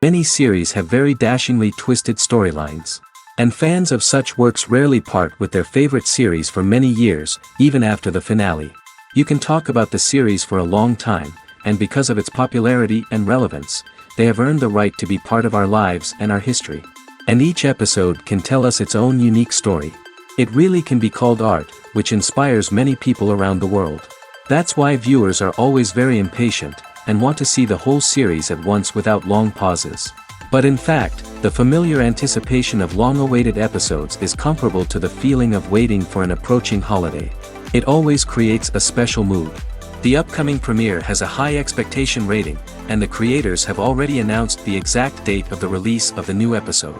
Many series have very dashingly twisted storylines. And fans of such works rarely part with their favorite series for many years, even after the finale. You can talk about the series for a long time, and because of its popularity and relevance, they have earned the right to be part of our lives and our history. And each episode can tell us its own unique story. It really can be called art, which inspires many people around the world. That's why viewers are always very impatient, and want to see the whole series at once without long pauses. But in fact, the familiar anticipation of long-awaited episodes is comparable to the feeling of waiting for an approaching holiday. It always creates a special mood. The upcoming premiere has a high expectation rating, and the creators have already announced the exact date of the release of the new episode.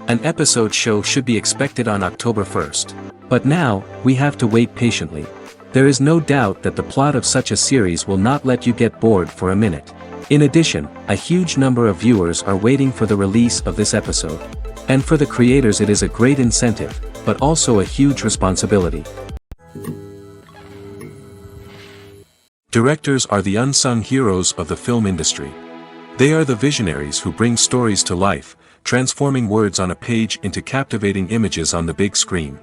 An episode show should be expected on October 1st. But now, we have to wait patiently. There is no doubt that the plot of such a series will not let you get bored for a minute. In addition, a huge number of viewers are waiting for the release of this episode. And for the creators it is a great incentive, but also a huge responsibility. Directors are the unsung heroes of the film industry. They are the visionaries who bring stories to life, transforming words on a page into captivating images on the big screen.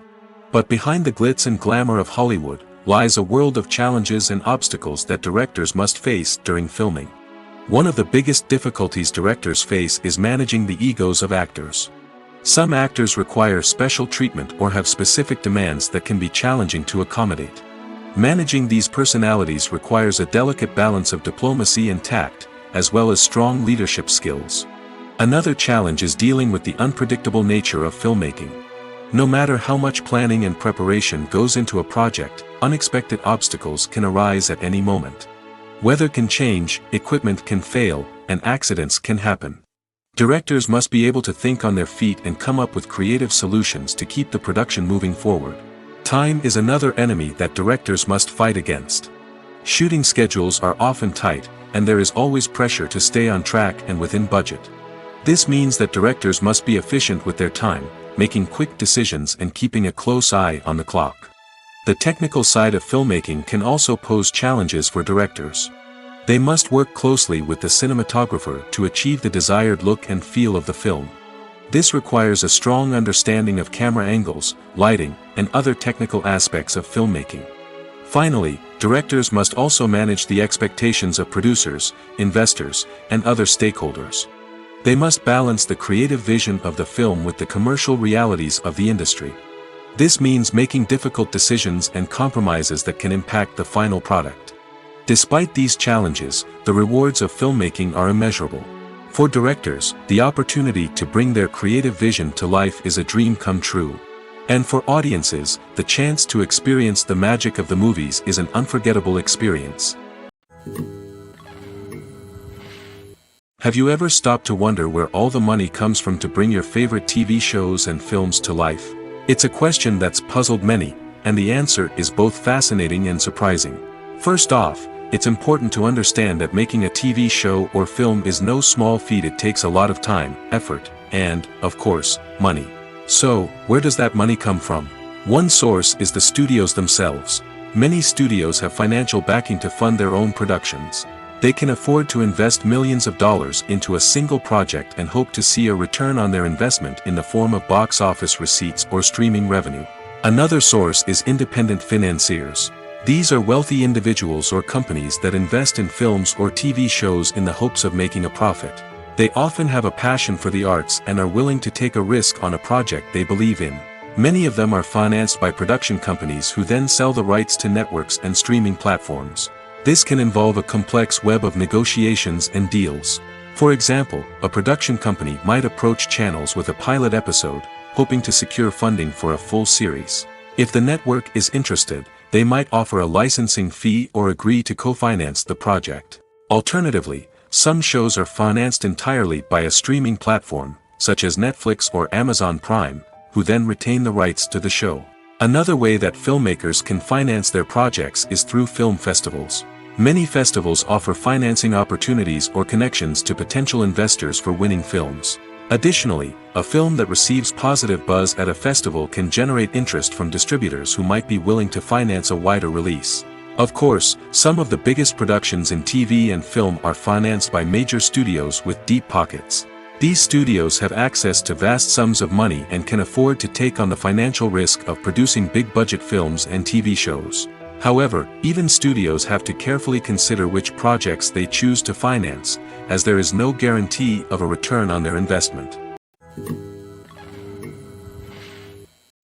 But behind the glitz and glamour of Hollywood, lies a world of challenges and obstacles that directors must face during filming. One of the biggest difficulties directors face is managing the egos of actors. Some actors require special treatment or have specific demands that can be challenging to accommodate. Managing these personalities requires a delicate balance of diplomacy and tact, as well as strong leadership skills. Another challenge is dealing with the unpredictable nature of filmmaking. No matter how much planning and preparation goes into a project, unexpected obstacles can arise at any moment. Weather can change, equipment can fail, and accidents can happen. Directors must be able to think on their feet and come up with creative solutions to keep the production moving forward. Time is another enemy that directors must fight against. Shooting schedules are often tight, and there is always pressure to stay on track and within budget. This means that directors must be efficient with their time, making quick decisions and keeping a close eye on the clock. The technical side of filmmaking can also pose challenges for directors. They must work closely with the cinematographer to achieve the desired look and feel of the film. This requires a strong understanding of camera angles, lighting, and other technical aspects of filmmaking. Finally, directors must also manage the expectations of producers, investors, and other stakeholders. They must balance the creative vision of the film with the commercial realities of the industry. This means making difficult decisions and compromises that can impact the final product. Despite these challenges, the rewards of filmmaking are immeasurable. For directors, the opportunity to bring their creative vision to life is a dream come true. And for audiences, the chance to experience the magic of the movies is an unforgettable experience. Have you ever stopped to wonder where all the money comes from to bring your favorite TV shows and films to life? It's a question that's puzzled many, and the answer is both fascinating and surprising. First off, it's important to understand that making a TV show or film is no small feat. It takes a lot of time, effort, and, of course, money. So, where does that money come from? One source is the studios themselves. Many studios have financial backing to fund their own productions. They can afford to invest millions of dollars into a single project and hope to see a return on their investment in the form of box office receipts or streaming revenue. Another source is independent financiers. These are wealthy individuals or companies that invest in films or TV shows in the hopes of making a profit. They often have a passion for the arts and are willing to take a risk on a project they believe in. Many of them are financed by production companies who then sell the rights to networks and streaming platforms. This can involve a complex web of negotiations and deals. For example, a production company might approach channels with a pilot episode, hoping to secure funding for a full series. If the network is interested, they might offer a licensing fee or agree to co-finance the project. Alternatively, some shows are financed entirely by a streaming platform, such as Netflix or Amazon Prime, who then retain the rights to the show. Another way that filmmakers can finance their projects is through film festivals. Many festivals offer financing opportunities or connections to potential investors for winning films. Additionally, a film that receives positive buzz at a festival can generate interest from distributors who might be willing to finance a wider release. Of course, some of the biggest productions in TV and film are financed by major studios with deep pockets. These studios have access to vast sums of money and can afford to take on the financial risk of producing big-budget films and TV shows. However, even studios have to carefully consider which projects they choose to finance, as there is no guarantee of a return on their investment.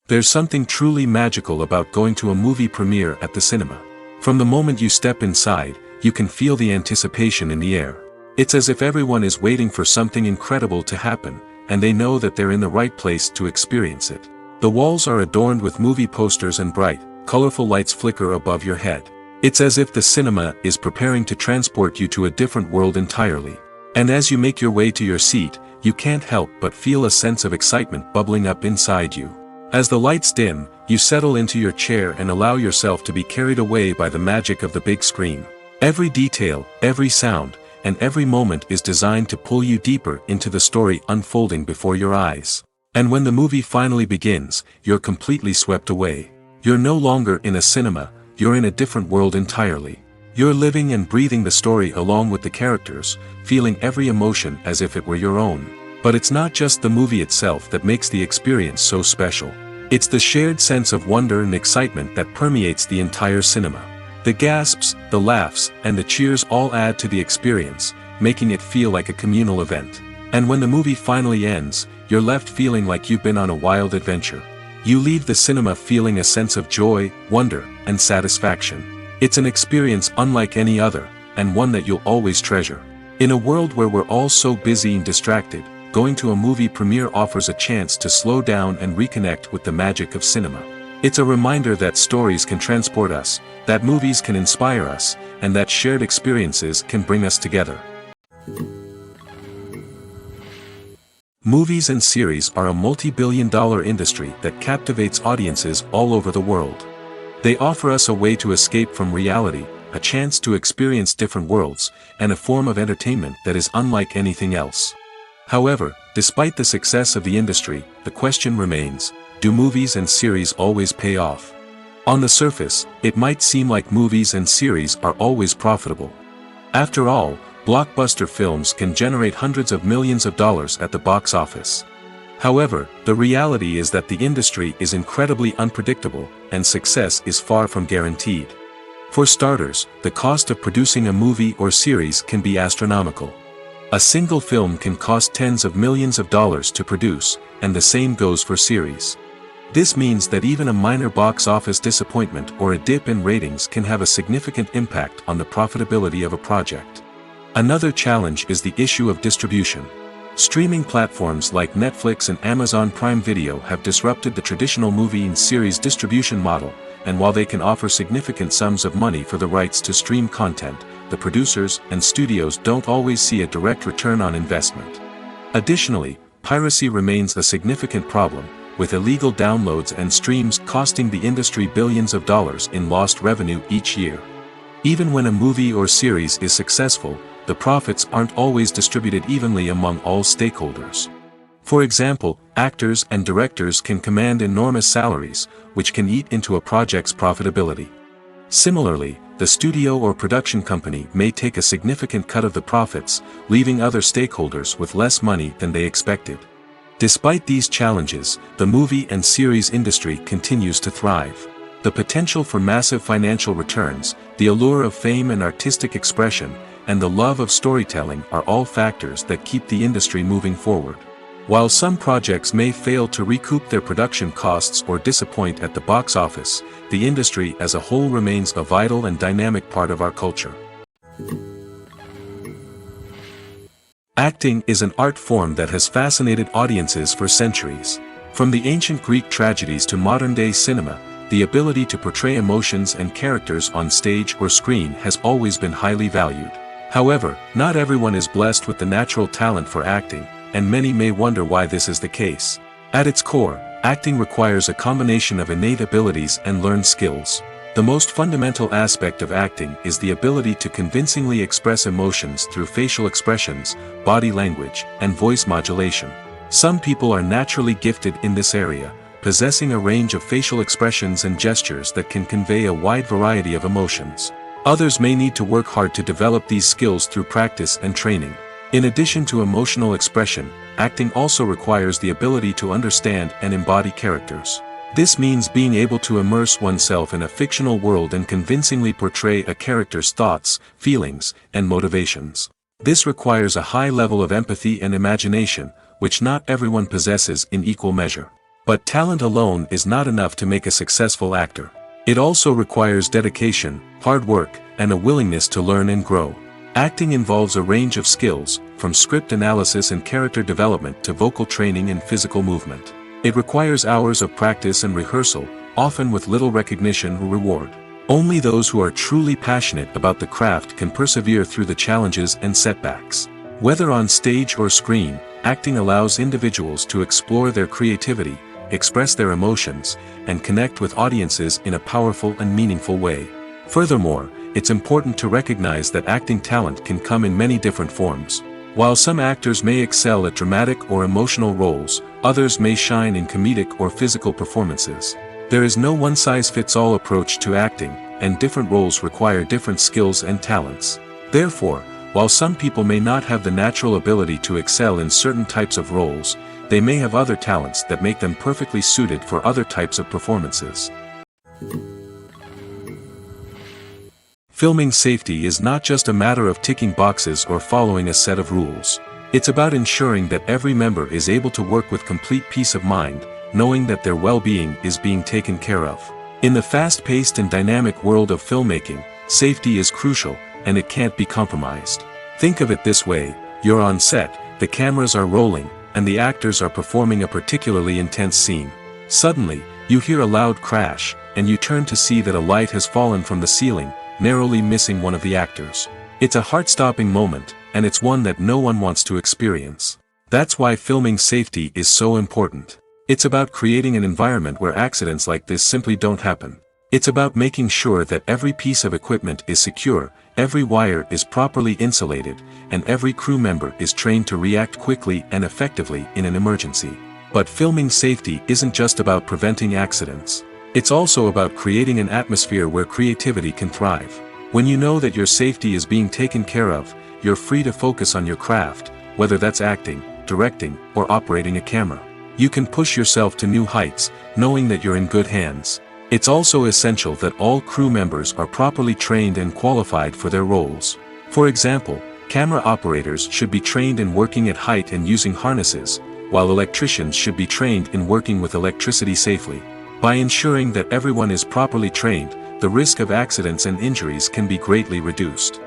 There's something truly magical about going to a movie premiere at the cinema. From the moment you step inside, you can feel the anticipation in the air. It's as if everyone is waiting for something incredible to happen, and they know that they're in the right place to experience it. The walls are adorned with movie posters and bright, colorful lights flicker above your head. It's as if the cinema is preparing to transport you to a different world entirely. And as you make your way to your seat, you can't help but feel a sense of excitement bubbling up inside you. As the lights dim, you settle into your chair and allow yourself to be carried away by the magic of the big screen. Every detail, every sound, and every moment is designed to pull you deeper into the story unfolding before your eyes. And when the movie finally begins, you're completely swept away. You're no longer in a cinema, you're in a different world entirely. You're living and breathing the story along with the characters, feeling every emotion as if it were your own. But it's not just the movie itself that makes the experience so special. It's the shared sense of wonder and excitement that permeates the entire cinema. The gasps, the laughs, and the cheers all add to the experience, making it feel like a communal event. And when the movie finally ends, you're left feeling like you've been on a wild adventure. You leave the cinema feeling a sense of joy, wonder, and satisfaction. It's an experience unlike any other, and one that you'll always treasure. In a world where we're all so busy and distracted, going to a movie premiere offers a chance to slow down and reconnect with the magic of cinema. It's a reminder that stories can transport us, that movies can inspire us, and that shared experiences can bring us together. Movies and series are a multi-billion-dollar industry that captivates audiences all over the world. They offer us a way to escape from reality, a chance to experience different worlds, and a form of entertainment that is unlike anything else. However, despite the success of the industry, the question remains, do movies and series always pay off? On the surface, it might seem like movies and series are always profitable. After all, blockbuster films can generate hundreds of millions of dollars at the box office. However, the reality is that the industry is incredibly unpredictable, and success is far from guaranteed. For starters, the cost of producing a movie or series can be astronomical. A single film can cost tens of millions of dollars to produce, and the same goes for series. This means that even a minor box office disappointment or a dip in ratings can have a significant impact on the profitability of a project. Another challenge is the issue of distribution. Streaming platforms like Netflix and Amazon Prime Video have disrupted the traditional movie and series distribution model, and while they can offer significant sums of money for the rights to stream content, the producers and studios don't always see a direct return on investment. Additionally, piracy remains a significant problem, with illegal downloads and streams costing the industry billions of dollars in lost revenue each year. Even when a movie or series is successful, the profits aren't always distributed evenly among all stakeholders. For example, actors and directors can command enormous salaries, which can eat into a project's profitability. Similarly, the studio or production company may take a significant cut of the profits, leaving other stakeholders with less money than they expected. Despite these challenges, the movie and series industry continues to thrive. The potential for massive financial returns, the allure of fame and artistic expression, and the love of storytelling are all factors that keep the industry moving forward. While some projects may fail to recoup their production costs or disappoint at the box office, the industry as a whole remains a vital and dynamic part of our culture. Acting is an art form that has fascinated audiences for centuries. From the ancient Greek tragedies to modern-day cinema, the ability to portray emotions and characters on stage or screen has always been highly valued. However, not everyone is blessed with the natural talent for acting, and many may wonder why this is the case. At its core, acting requires a combination of innate abilities and learned skills. The most fundamental aspect of acting is the ability to convincingly express emotions through facial expressions, body language, and voice modulation. Some people are naturally gifted in this area, possessing a range of facial expressions and gestures that can convey a wide variety of emotions. Others may need to work hard to develop these skills through practice and training. In addition to emotional expression, acting also requires the ability to understand and embody characters. This means being able to immerse oneself in a fictional world and convincingly portray a character's thoughts, feelings, and motivations. This requires a high level of empathy and imagination, which not everyone possesses in equal measure. But talent alone is not enough to make a successful actor. It also requires dedication, hard work, and a willingness to learn and grow. Acting involves a range of skills, from script analysis and character development to vocal training and physical movement. It requires hours of practice and rehearsal, often with little recognition or reward. Only those who are truly passionate about the craft can persevere through the challenges and setbacks. Whether on stage or screen, acting allows individuals to explore their creativity, express their emotions, and connect with audiences in a powerful and meaningful way. Furthermore, it's important to recognize that acting talent can come in many different forms. While some actors may excel at dramatic or emotional roles, others may shine in comedic or physical performances. There is no one-size-fits-all approach to acting, and different roles require different skills and talents. Therefore, while some people may not have the natural ability to excel in certain types of roles, they may have other talents that make them perfectly suited for other types of performances. Filming safety is not just a matter of ticking boxes or following a set of rules. It's about ensuring that every member is able to work with complete peace of mind, knowing that their well-being is being taken care of. In the fast-paced and dynamic world of filmmaking, safety is crucial, and it can't be compromised. Think of it this way: you're on set, the cameras are rolling, and the actors are performing a particularly intense scene. Suddenly, you hear a loud crash, and you turn to see that a light has fallen from the ceiling, narrowly missing one of the actors. It's a heart-stopping moment, and it's one that no one wants to experience. That's why filming safety is so important. It's about creating an environment where accidents like this simply don't happen. It's about making sure that every piece of equipment is secure, every wire is properly insulated, and every crew member is trained to react quickly and effectively in an emergency. But filming safety isn't just about preventing accidents. It's also about creating an atmosphere where creativity can thrive. When you know that your safety is being taken care of, you're free to focus on your craft, whether that's acting, directing, or operating a camera. You can push yourself to new heights, knowing that you're in good hands. It's also essential that all crew members are properly trained and qualified for their roles. For example, camera operators should be trained in working at height and using harnesses, while electricians should be trained in working with electricity safely. By ensuring that everyone is properly trained, the risk of accidents and injuries can be greatly reduced.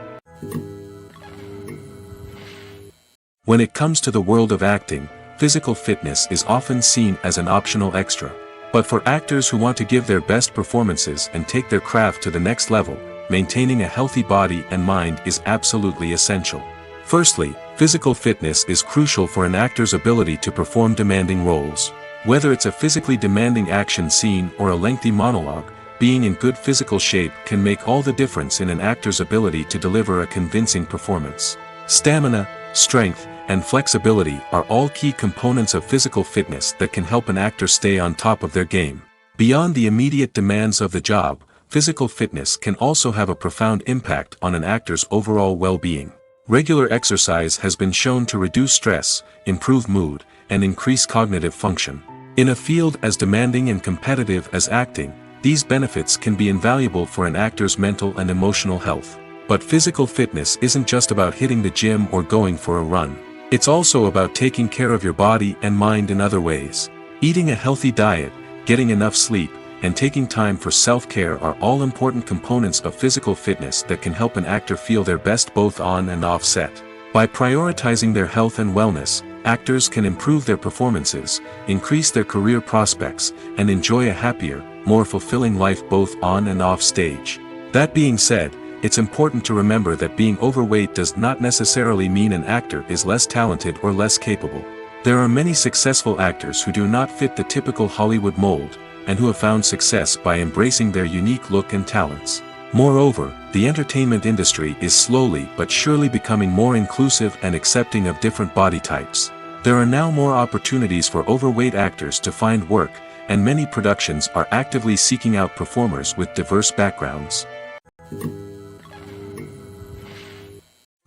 When it comes to the world of acting, physical fitness is often seen as an optional extra. But for actors who want to give their best performances and take their craft to the next level, maintaining a healthy body and mind is absolutely essential. Firstly, physical fitness is crucial for an actor's ability to perform demanding roles. Whether it's a physically demanding action scene or a lengthy monologue, being in good physical shape can make all the difference in an actor's ability to deliver a convincing performance. Stamina, strength, and flexibility are all key components of physical fitness that can help an actor stay on top of their game. Beyond the immediate demands of the job, physical fitness can also have a profound impact on an actor's overall well-being. Regular exercise has been shown to reduce stress, improve mood, and increase cognitive function. In a field as demanding and competitive as acting, these benefits can be invaluable for an actor's mental and emotional health. But physical fitness isn't just about hitting the gym or going for a run. It's also about taking care of your body and mind in other ways. Eating a healthy diet, getting enough sleep, and taking time for self-care are all important components of physical fitness that can help an actor feel their best both on and off set. By prioritizing their health and wellness, actors can improve their performances, increase their career prospects, and enjoy a happier, more fulfilling life both on and off stage. That being said, it's important to remember that being overweight does not necessarily mean an actor is less talented or less capable. There are many successful actors who do not fit the typical Hollywood mold, and who have found success by embracing their unique look and talents. Moreover, the entertainment industry is slowly but surely becoming more inclusive and accepting of different body types. There are now more opportunities for overweight actors to find work, and many productions are actively seeking out performers with diverse backgrounds.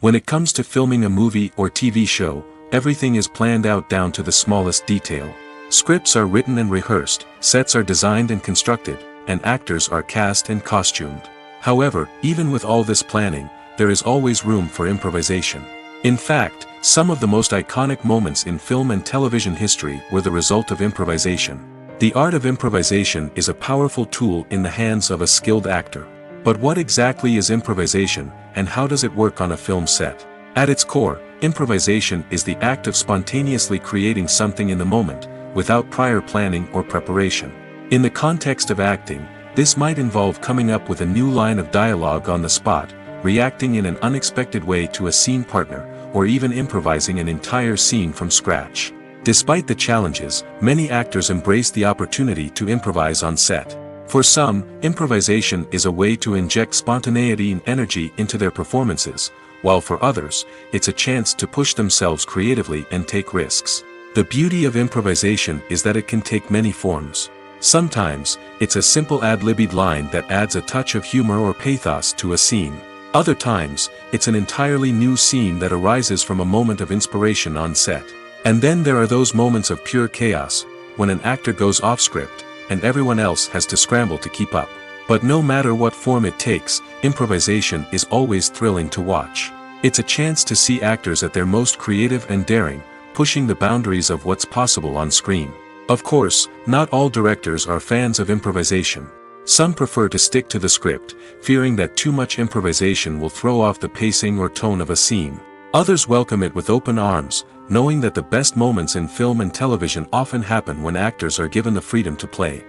When it comes to filming a movie or TV show, everything is planned out down to the smallest detail. Scripts are written and rehearsed, sets are designed and constructed, and actors are cast and costumed. However, even with all this planning, there is always room for improvisation. In fact, some of the most iconic moments in film and television history were the result of improvisation. The art of improvisation is a powerful tool in the hands of a skilled actor. But what exactly is improvisation, and how does it work on a film set? At its core, improvisation is the act of spontaneously creating something in the moment, without prior planning or preparation. In the context of acting, this might involve coming up with a new line of dialogue on the spot, reacting in an unexpected way to a scene partner, or even improvising an entire scene from scratch. Despite the challenges, many actors embrace the opportunity to improvise on set. For some, improvisation is a way to inject spontaneity and energy into their performances, while for others, it's a chance to push themselves creatively and take risks. The beauty of improvisation is that it can take many forms. Sometimes, it's a simple ad-libbed line that adds a touch of humor or pathos to a scene. Other times, it's an entirely new scene that arises from a moment of inspiration on set. And then there are those moments of pure chaos, when an actor goes off script, and everyone else has to scramble to keep up. But no matter what form it takes, improvisation is always thrilling to watch. It's a chance to see actors at their most creative and daring, pushing the boundaries of what's possible on screen. Of course, not all directors are fans of improvisation. Some prefer to stick to the script, fearing that too much improvisation will throw off the pacing or tone of a scene. Others welcome it with open arms, knowing that the best moments in film and television often happen when actors are given the freedom to play.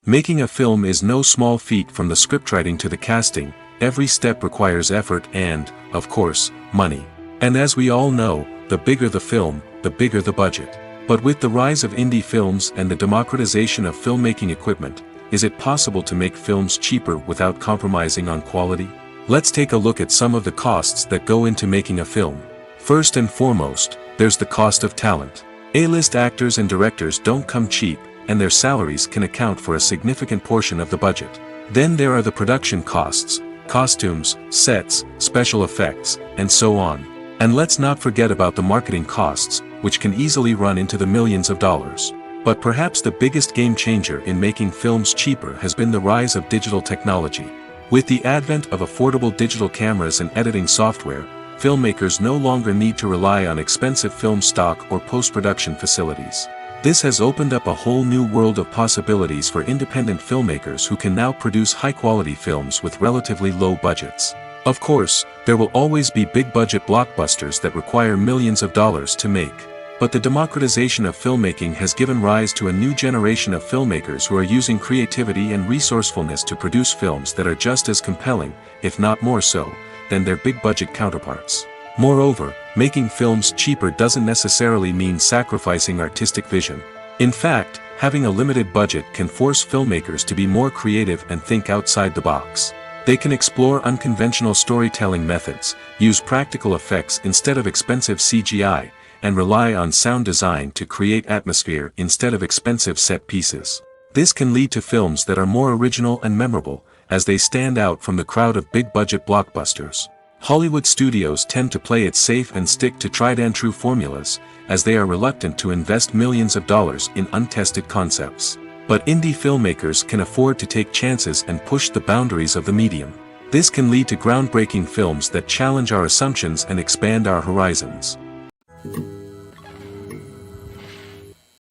Making a film is no small feat. From the scriptwriting to the casting, every step requires effort and, of course, money. And as we all know, the bigger the film, the bigger the budget. But with the rise of indie films and the democratization of filmmaking equipment, is it possible to make films cheaper without compromising on quality? Let's take a look at some of the costs that go into making a film. First and foremost, there's the cost of talent. A-list actors and directors don't come cheap, and their salaries can account for a significant portion of the budget. Then there are the production costs, costumes, sets, special effects, and so on. And let's not forget about the marketing costs, which can easily run into the millions of dollars. But perhaps the biggest game changer in making films cheaper has been the rise of digital technology. With the advent of affordable digital cameras and editing software, filmmakers no longer need to rely on expensive film stock or post-production facilities. This has opened up a whole new world of possibilities for independent filmmakers who can now produce high-quality films with relatively low budgets. Of course, there will always be big-budget blockbusters that require millions of dollars to make. But the democratization of filmmaking has given rise to a new generation of filmmakers who are using creativity and resourcefulness to produce films that are just as compelling, if not more so, than their big-budget counterparts. Moreover, making films cheaper doesn't necessarily mean sacrificing artistic vision. In fact, having a limited budget can force filmmakers to be more creative and think outside the box. They can explore unconventional storytelling methods, use practical effects instead of expensive CGI, and rely on sound design to create atmosphere instead of expensive set pieces. This can lead to films that are more original and memorable, as they stand out from the crowd of big-budget blockbusters. Hollywood studios tend to play it safe and stick to tried-and-true formulas, as they are reluctant to invest millions of dollars in untested concepts. But indie filmmakers can afford to take chances and push the boundaries of the medium. This can lead to groundbreaking films that challenge our assumptions and expand our horizons.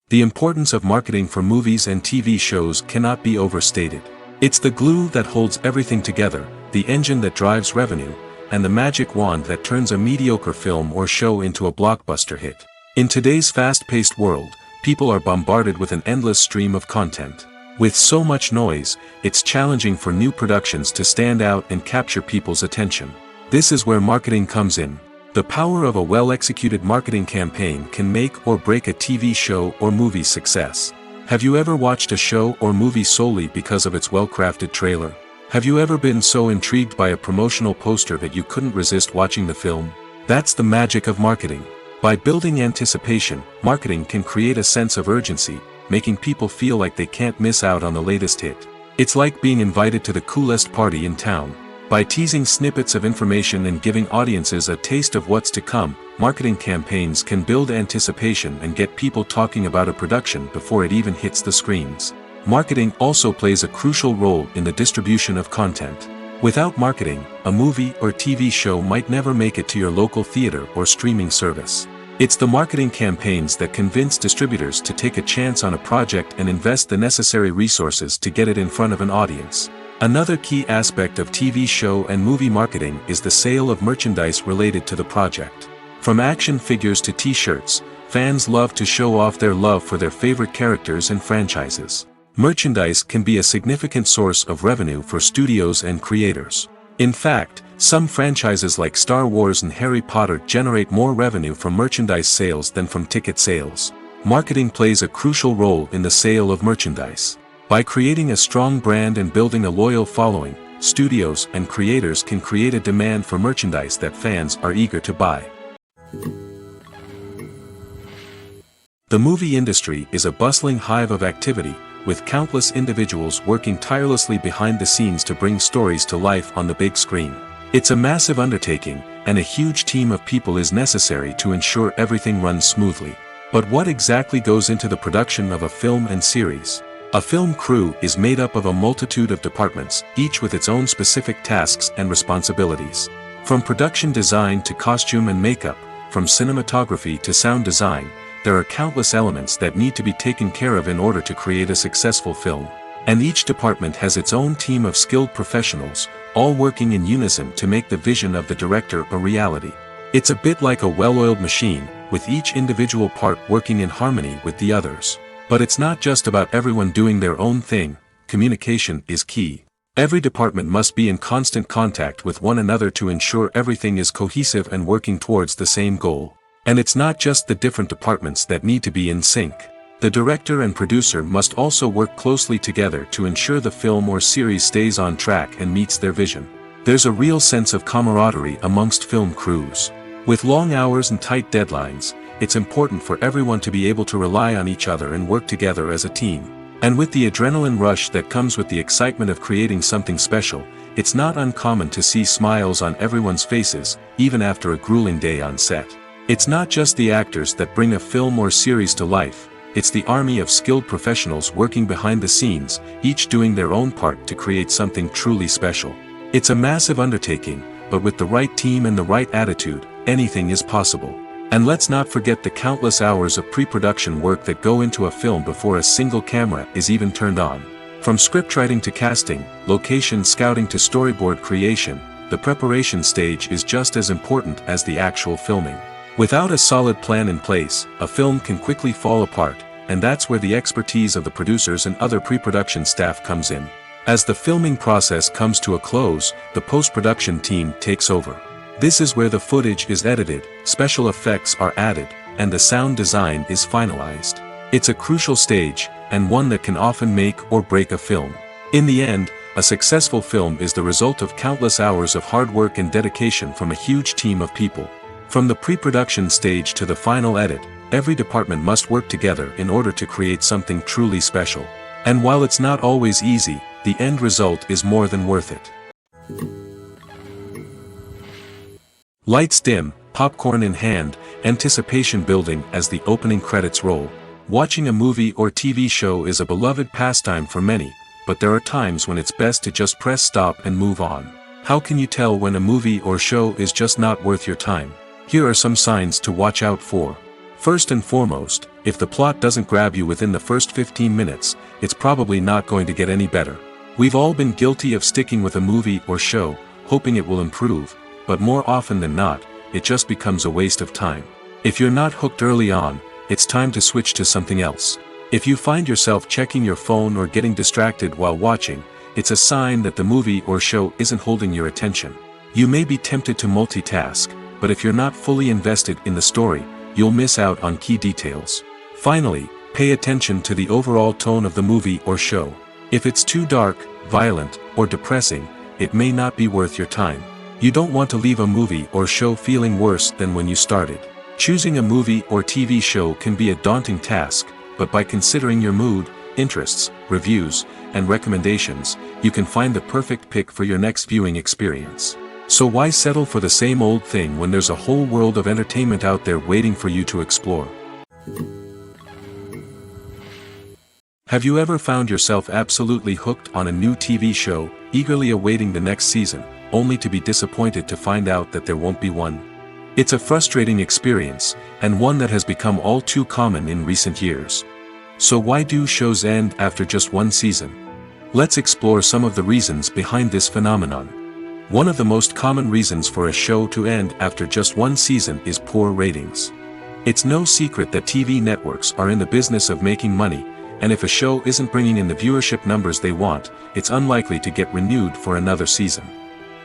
The importance of marketing for movies and TV shows cannot be overstated. It's the glue that holds everything together, the engine that drives revenue, and the magic wand that turns a mediocre film or show into a blockbuster hit. In today's fast-paced world, people are bombarded with an endless stream of content. With so much noise, it's challenging for new productions to stand out and capture people's attention. This is where marketing comes in. The power of a well-executed marketing campaign can make or break a TV show or movie's success. Have you ever watched a show or movie solely because of its well-crafted trailer? Have you ever been so intrigued by a promotional poster that you couldn't resist watching the film? That's the magic of marketing. By building anticipation, marketing can create a sense of urgency, making people feel like they can't miss out on the latest hit. It's like being invited to the coolest party in town. By teasing snippets of information and giving audiences a taste of what's to come, marketing campaigns can build anticipation and get people talking about a production before it even hits the screens. Marketing also plays a crucial role in the distribution of content. Without marketing, a movie or TV show might never make it to your local theater or streaming service. It's the marketing campaigns that convince distributors to take a chance on a project and invest the necessary resources to get it in front of an audience. Another key aspect of TV show and movie marketing is the sale of merchandise related to the project. From action figures to t-shirts, fans love to show off their love for their favorite characters and franchises. Merchandise can be a significant source of revenue for studios and creators. In fact, some franchises like Star Wars and Harry Potter generate more revenue from merchandise sales than from ticket sales. Marketing plays a crucial role in the sale of merchandise. By creating a strong brand and building a loyal following, studios and creators can create a demand for merchandise that fans are eager to buy. The movie industry is a bustling hive of activity, with countless individuals working tirelessly behind the scenes to bring stories to life on the big screen. It's a massive undertaking, and a huge team of people is necessary to ensure everything runs smoothly. But what exactly goes into the production of a film and series? A film crew is made up of a multitude of departments, each with its own specific tasks and responsibilities. From production design to costume and makeup, from cinematography to sound design, there are countless elements that need to be taken care of in order to create a successful film. And each department has its own team of skilled professionals, all working in unison to make the vision of the director a reality. It's a bit like a well-oiled machine, with each individual part working in harmony with the others. But it's not just about everyone doing their own thing. Communication is key. Every department must be in constant contact with one another to ensure everything is cohesive and working towards the same goal. And it's not just the different departments that need to be in sync. The director and producer must also work closely together to ensure the film or series stays on track and meets their vision. There's a real sense of camaraderie amongst film crews. With long hours and tight deadlines, it's important for everyone to be able to rely on each other and work together as a team. And with the adrenaline rush that comes with the excitement of creating something special, it's not uncommon to see smiles on everyone's faces, even after a grueling day on set. It's not just the actors that bring a film or series to life, it's the army of skilled professionals working behind the scenes, each doing their own part to create something truly special. It's a massive undertaking, but with the right team and the right attitude, anything is possible. And let's not forget the countless hours of pre-production work that go into a film before a single camera is even turned on. From scriptwriting to casting, location scouting to storyboard creation, the preparation stage is just as important as the actual filming. Without a solid plan in place, a film can quickly fall apart, and that's where the expertise of the producers and other pre-production staff comes in. As the filming process comes to a close, the post-production team takes over. This is where the footage is edited, special effects are added, and the sound design is finalized. It's a crucial stage, and one that can often make or break a film. In the end, a successful film is the result of countless hours of hard work and dedication from a huge team of people. From the pre-production stage to the final edit, every department must work together in order to create something truly special. And while it's not always easy, the end result is more than worth it. Lights dim, popcorn in hand, anticipation building as the opening credits roll. Watching a movie or TV show is a beloved pastime for many, but there are times when it's best to just press stop and move on. How can you tell when a movie or show is just not worth your time? Here are some signs to watch out for. First and foremost, if the plot doesn't grab you within the first 15 minutes, it's probably not going to get any better. We've all been guilty of sticking with a movie or show, hoping it will improve, but more often than not, it just becomes a waste of time. If you're not hooked early on, it's time to switch to something else. If you find yourself checking your phone or getting distracted while watching, it's a sign that the movie or show isn't holding your attention. You may be tempted to multitask, but if you're not fully invested in the story, you'll miss out on key details. Finally, pay attention to the overall tone of the movie or show. If it's too dark, violent, or depressing, it may not be worth your time. You don't want to leave a movie or show feeling worse than when you started. Choosing a movie or TV show can be a daunting task, but by considering your mood, interests, reviews, and recommendations, you can find the perfect pick for your next viewing experience. So why settle for the same old thing when there's a whole world of entertainment out there waiting for you to explore? Have you ever found yourself absolutely hooked on a new TV show, eagerly awaiting the next season, only to be disappointed to find out that there won't be one? It's a frustrating experience, and one that has become all too common in recent years. So why do shows end after just one season? Let's explore some of the reasons behind this phenomenon. One of the most common reasons for a show to end after just one season is poor ratings. It's no secret that TV networks are in the business of making money, and if a show isn't bringing in the viewership numbers they want, it's unlikely to get renewed for another season.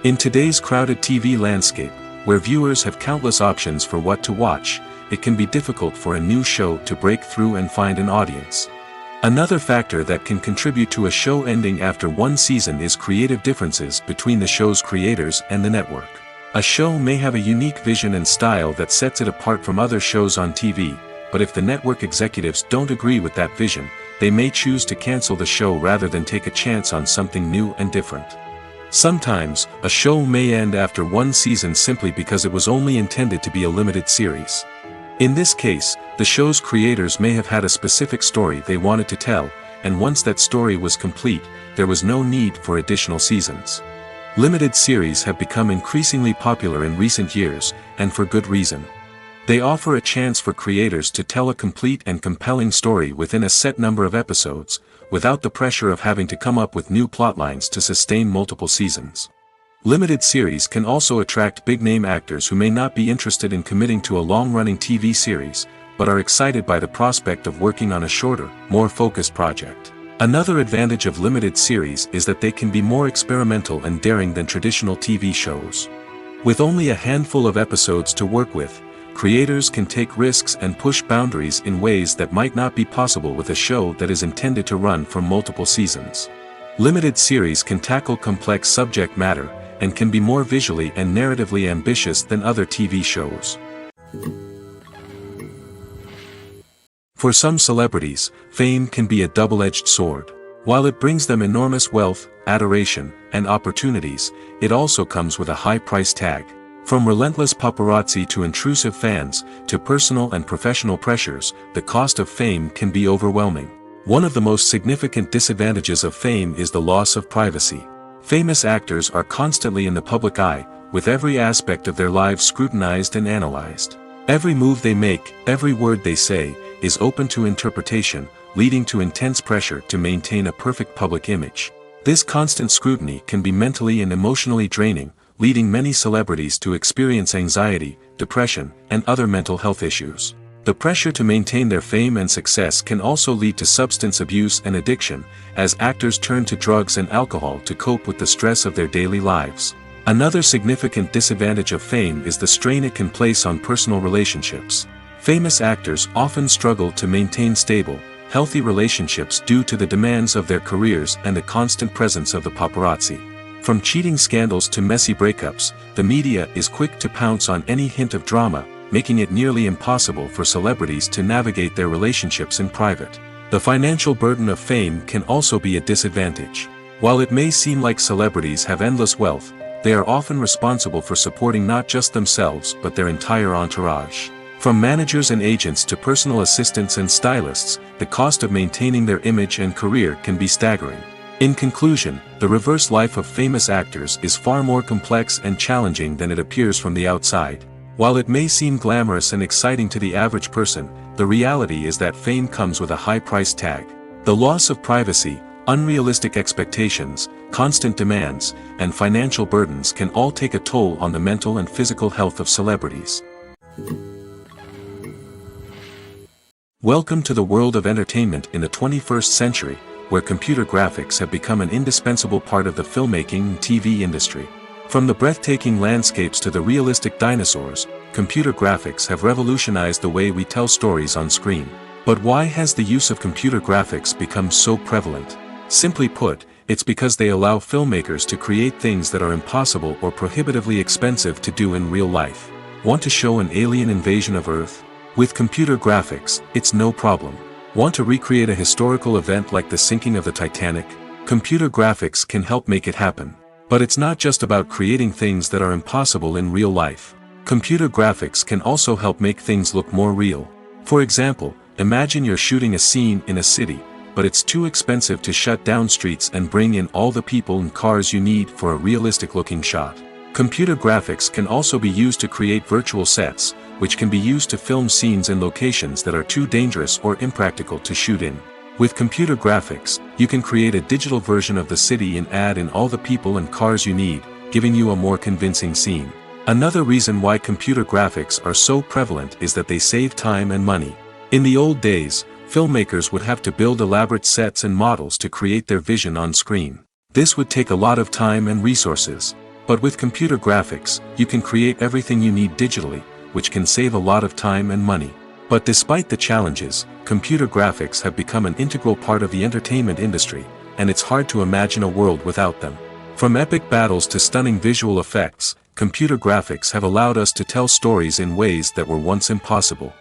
In today's crowded TV landscape, where viewers have countless options for what to watch, it can be difficult for a new show to break through and find an audience. Another factor that can contribute to a show ending after one season is creative differences between the show's creators and the network. A show may have a unique vision and style that sets it apart from other shows on TV, but if the network executives don't agree with that vision, they may choose to cancel the show rather than take a chance on something new and different. Sometimes, a show may end after one season simply because it was only intended to be a limited series. In this case, the show's creators may have had a specific story they wanted to tell, and once that story was complete, there was no need for additional seasons. Limited series have become increasingly popular in recent years, and for good reason. They offer a chance for creators to tell a complete and compelling story within a set number of episodes, without the pressure of having to come up with new plotlines to sustain multiple seasons. Limited series can also attract big-name actors who may not be interested in committing to a long-running TV series, but are excited by the prospect of working on a shorter, more focused project. Another advantage of limited series is that they can be more experimental and daring than traditional TV shows. With only a handful of episodes to work with, creators can take risks and push boundaries in ways that might not be possible with a show that is intended to run for multiple seasons. Limited series can tackle complex subject matter, and can be more visually and narratively ambitious than other TV shows. For some celebrities, fame can be a double-edged sword. While it brings them enormous wealth, adoration, and opportunities, it also comes with a high price tag. From relentless paparazzi to intrusive fans, to personal and professional pressures, the cost of fame can be overwhelming. One of the most significant disadvantages of fame is the loss of privacy. Famous actors are constantly in the public eye, with every aspect of their lives scrutinized and analyzed. Every move they make, every word they say, is open to interpretation, leading to intense pressure to maintain a perfect public image. This constant scrutiny can be mentally and emotionally draining, leading many celebrities to experience anxiety, depression, and other mental health issues. The pressure to maintain their fame and success can also lead to substance abuse and addiction, as actors turn to drugs and alcohol to cope with the stress of their daily lives. Another significant disadvantage of fame is the strain it can place on personal relationships. Famous actors often struggle to maintain stable, healthy relationships due to the demands of their careers and the constant presence of the paparazzi. From cheating scandals to messy breakups, the media is quick to pounce on any hint of drama, making it nearly impossible for celebrities to navigate their relationships in private. The financial burden of fame can also be a disadvantage. While it may seem like celebrities have endless wealth, they are often responsible for supporting not just themselves but their entire entourage. From managers and agents to personal assistants and stylists, the cost of maintaining their image and career can be staggering. In conclusion, the reverse life of famous actors is far more complex and challenging than it appears from the outside. While it may seem glamorous and exciting to the average person, the reality is that fame comes with a high price tag. The loss of privacy, unrealistic expectations, constant demands, and financial burdens can all take a toll on the mental and physical health of celebrities. Welcome to the world of entertainment in the 21st century, where computer graphics have become an indispensable part of the filmmaking and TV industry. From the breathtaking landscapes to the realistic dinosaurs, computer graphics have revolutionized the way we tell stories on screen. But why has the use of computer graphics become so prevalent? Simply put, it's because they allow filmmakers to create things that are impossible or prohibitively expensive to do in real life. Want to show an alien invasion of Earth? With computer graphics, it's no problem. Want to recreate a historical event like the sinking of the Titanic? Computer graphics can help make it happen. But it's not just about creating things that are impossible in real life. Computer graphics can also help make things look more real. For example, imagine you're shooting a scene in a city, but it's too expensive to shut down streets and bring in all the people and cars you need for a realistic-looking shot. Computer graphics can also be used to create virtual sets, which can be used to film scenes in locations that are too dangerous or impractical to shoot in. With computer graphics, you can create a digital version of the city and add in all the people and cars you need, giving you a more convincing scene. Another reason why computer graphics are so prevalent is that they save time and money. In the old days, filmmakers would have to build elaborate sets and models to create their vision on screen. This would take a lot of time and resources. But with computer graphics, you can create everything you need digitally, which can save a lot of time and money. But despite the challenges, computer graphics have become an integral part of the entertainment industry, and it's hard to imagine a world without them. From epic battles to stunning visual effects, computer graphics have allowed us to tell stories in ways that were once impossible.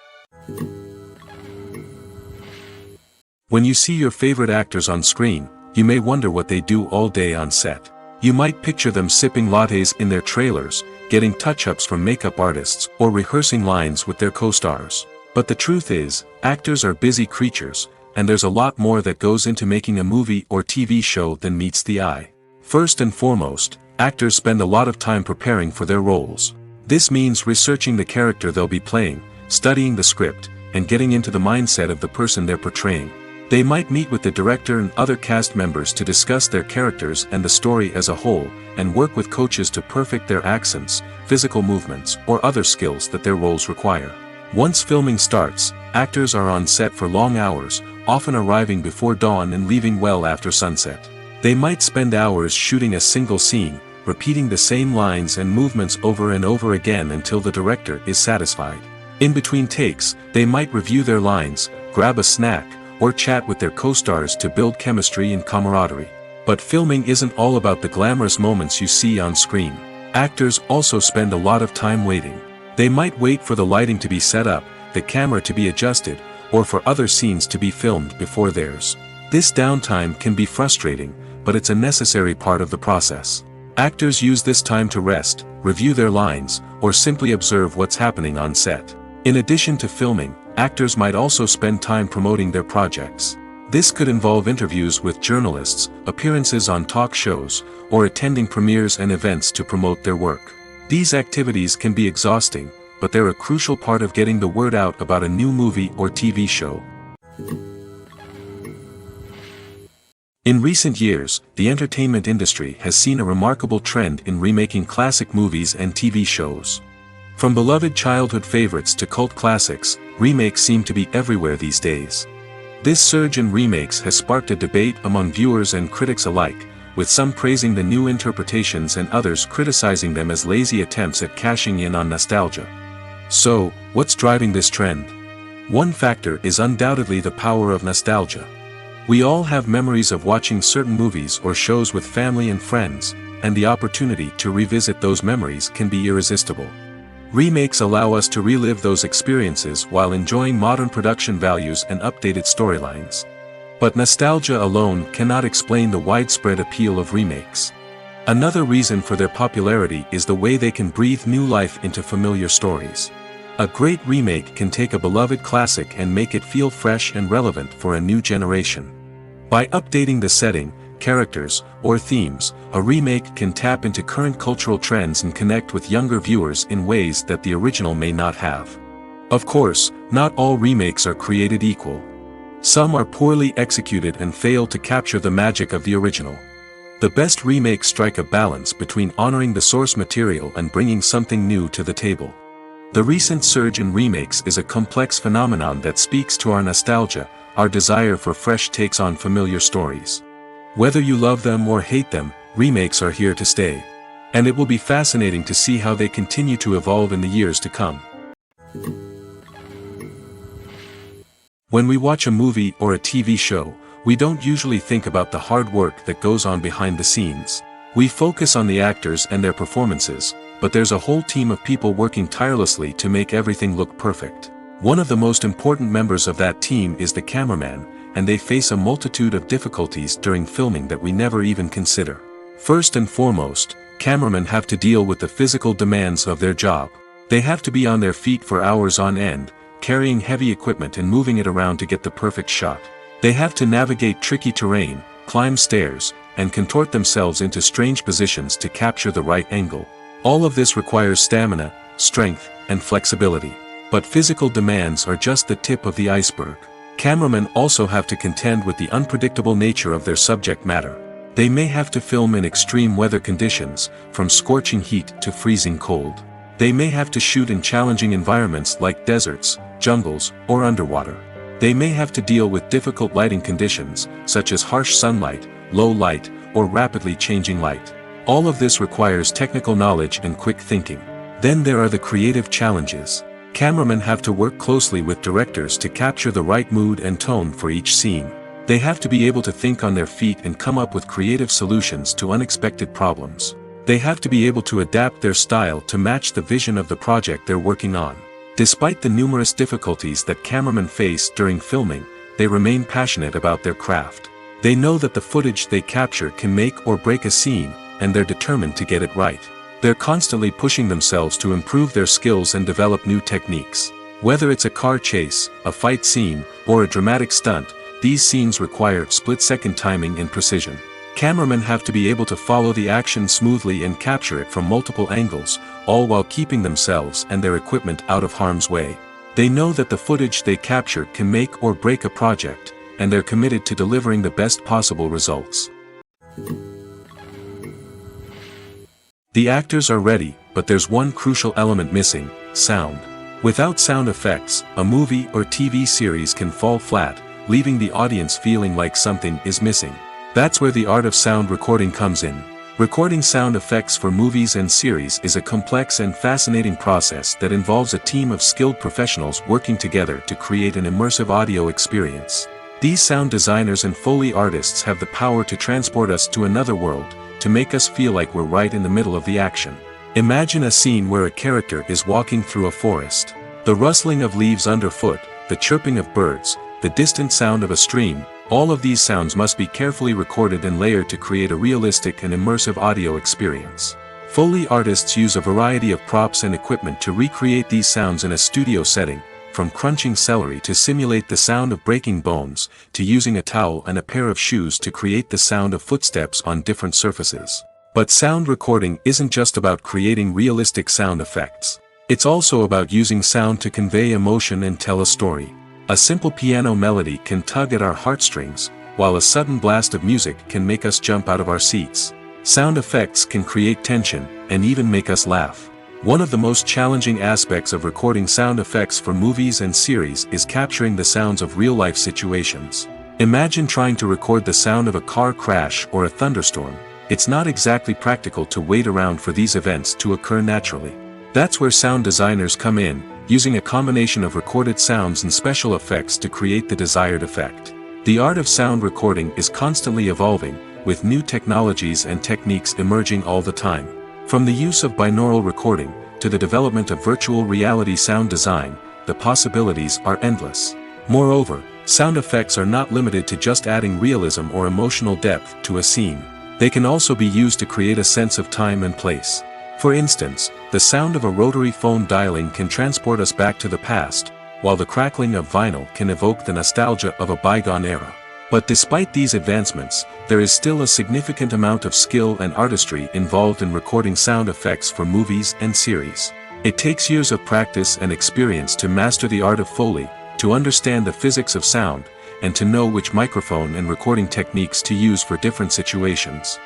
When you see your favorite actors on screen, you may wonder what they do all day on set. You might picture them sipping lattes in their trailers, getting touch-ups from makeup artists, or rehearsing lines with their co-stars. But the truth is, actors are busy creatures, and there's a lot more that goes into making a movie or TV show than meets the eye. First and foremost, actors spend a lot of time preparing for their roles. This means researching the character they'll be playing, studying the script, and getting into the mindset of the person they're portraying. They might meet with the director and other cast members to discuss their characters and the story as a whole, and work with coaches to perfect their accents, physical movements, or other skills that their roles require. Once filming starts, actors are on set for long hours, often arriving before dawn and leaving well after sunset. They might spend hours shooting a single scene, repeating the same lines and movements over and over again until the director is satisfied. In between takes, they might review their lines, grab a snack, or chat with their co-stars to build chemistry and camaraderie. But filming isn't all about the glamorous moments you see on screen. Actors also spend a lot of time waiting. They might wait for the lighting to be set up, the camera to be adjusted, or for other scenes to be filmed before theirs. This downtime can be frustrating, but it's a necessary part of the process. Actors use this time to rest, review their lines, or simply observe what's happening on set. In addition to filming, actors might also spend time promoting their projects. This could involve interviews with journalists, appearances on talk shows, or attending premieres and events to promote their work. These activities can be exhausting, but they're a crucial part of getting the word out about a new movie or TV show. In recent years, the entertainment industry has seen a remarkable trend in remaking classic movies and TV shows. From beloved childhood favorites to cult classics, remakes seem to be everywhere these days. This surge in remakes has sparked a debate among viewers and critics alike, with some praising the new interpretations and others criticizing them as lazy attempts at cashing in on nostalgia. So, what's driving this trend? One factor is undoubtedly the power of nostalgia. We all have memories of watching certain movies or shows with family and friends, and the opportunity to revisit those memories can be irresistible. Remakes allow us to relive those experiences while enjoying modern production values and updated storylines. But nostalgia alone cannot explain the widespread appeal of remakes. Another reason for their popularity is the way they can breathe new life into familiar stories. A great remake can take a beloved classic and make it feel fresh and relevant for a new generation. By updating the setting, characters, or themes, a remake can tap into current cultural trends and connect with younger viewers in ways that the original may not have. Of course, not all remakes are created equal. Some are poorly executed and fail to capture the magic of the original. The best remakes strike a balance between honoring the source material and bringing something new to the table. The recent surge in remakes is a complex phenomenon that speaks to our nostalgia, our desire for fresh takes on familiar stories. Whether you love them or hate them, remakes are here to stay. And it will be fascinating to see how they continue to evolve in the years to come. When we watch a movie or a TV show, we don't usually think about the hard work that goes on behind the scenes. We focus on the actors and their performances, but there's a whole team of people working tirelessly to make everything look perfect. One of the most important members of that team is the cameraman, and they face a multitude of difficulties during filming that we never even consider. First and foremost, cameramen have to deal with the physical demands of their job. They have to be on their feet for hours on end, carrying heavy equipment and moving it around to get the perfect shot. They have to navigate tricky terrain, climb stairs, and contort themselves into strange positions to capture the right angle. All of this requires stamina, strength, and flexibility. But physical demands are just the tip of the iceberg. Cameramen also have to contend with the unpredictable nature of their subject matter. They may have to film in extreme weather conditions, from scorching heat to freezing cold. They may have to shoot in challenging environments like deserts, jungles, or underwater. They may have to deal with difficult lighting conditions, such as harsh sunlight, low light, or rapidly changing light. All of this requires technical knowledge and quick thinking. Then there are the creative challenges. Cameramen have to work closely with directors to capture the right mood and tone for each scene. They have to be able to think on their feet and come up with creative solutions to unexpected problems. They have to be able to adapt their style to match the vision of the project they're working on. Despite the numerous difficulties that cameramen face during filming, they remain passionate about their craft. They know that the footage they capture can make or break a scene, and they're determined to get it right. They're constantly pushing themselves to improve their skills and develop new techniques. Whether it's a car chase, a fight scene, or a dramatic stunt, these scenes require split-second timing and precision. Cameramen have to be able to follow the action smoothly and capture it from multiple angles, all while keeping themselves and their equipment out of harm's way. They know that the footage they capture can make or break a project, and they're committed to delivering the best possible results. The actors are ready, but there's one crucial element missing: sound. Without sound effects, a movie or TV series can fall flat, leaving the audience feeling like something is missing. That's where the art of sound recording comes in. Recording sound effects for movies and series is a complex and fascinating process that involves a team of skilled professionals working together to create an immersive audio experience. These sound designers and Foley artists have the power to transport us to another world, to make us feel like we're right in the middle of the action. Imagine a scene where a character is walking through a forest. The rustling of leaves underfoot, the chirping of birds, the distant sound of a stream, all of these sounds must be carefully recorded and layered to create a realistic and immersive audio experience. Foley artists use a variety of props and equipment to recreate these sounds in a studio setting, from crunching celery to simulate the sound of breaking bones, to using a towel and a pair of shoes to create the sound of footsteps on different surfaces. But sound recording isn't just about creating realistic sound effects. It's also about using sound to convey emotion and tell a story. A simple piano melody can tug at our heartstrings, while a sudden blast of music can make us jump out of our seats. Sound effects can create tension, and even make us laugh. One of the most challenging aspects of recording sound effects for movies and series is capturing the sounds of real-life situations. Imagine trying to record the sound of a car crash or a thunderstorm. It's not exactly practical to wait around for these events to occur naturally. That's where sound designers come in, using a combination of recorded sounds and special effects to create the desired effect. The art of sound recording is constantly evolving, with new technologies and techniques emerging all the time. From the use of binaural recording, to the development of virtual reality sound design, the possibilities are endless. Moreover, sound effects are not limited to just adding realism or emotional depth to a scene. They can also be used to create a sense of time and place. For instance, the sound of a rotary phone dialing can transport us back to the past, while the crackling of vinyl can evoke the nostalgia of a bygone era. But despite these advancements, there is still a significant amount of skill and artistry involved in recording sound effects for movies and series. It takes years of practice and experience to master the art of Foley, to understand the physics of sound, and to know which microphone and recording techniques to use for different situations.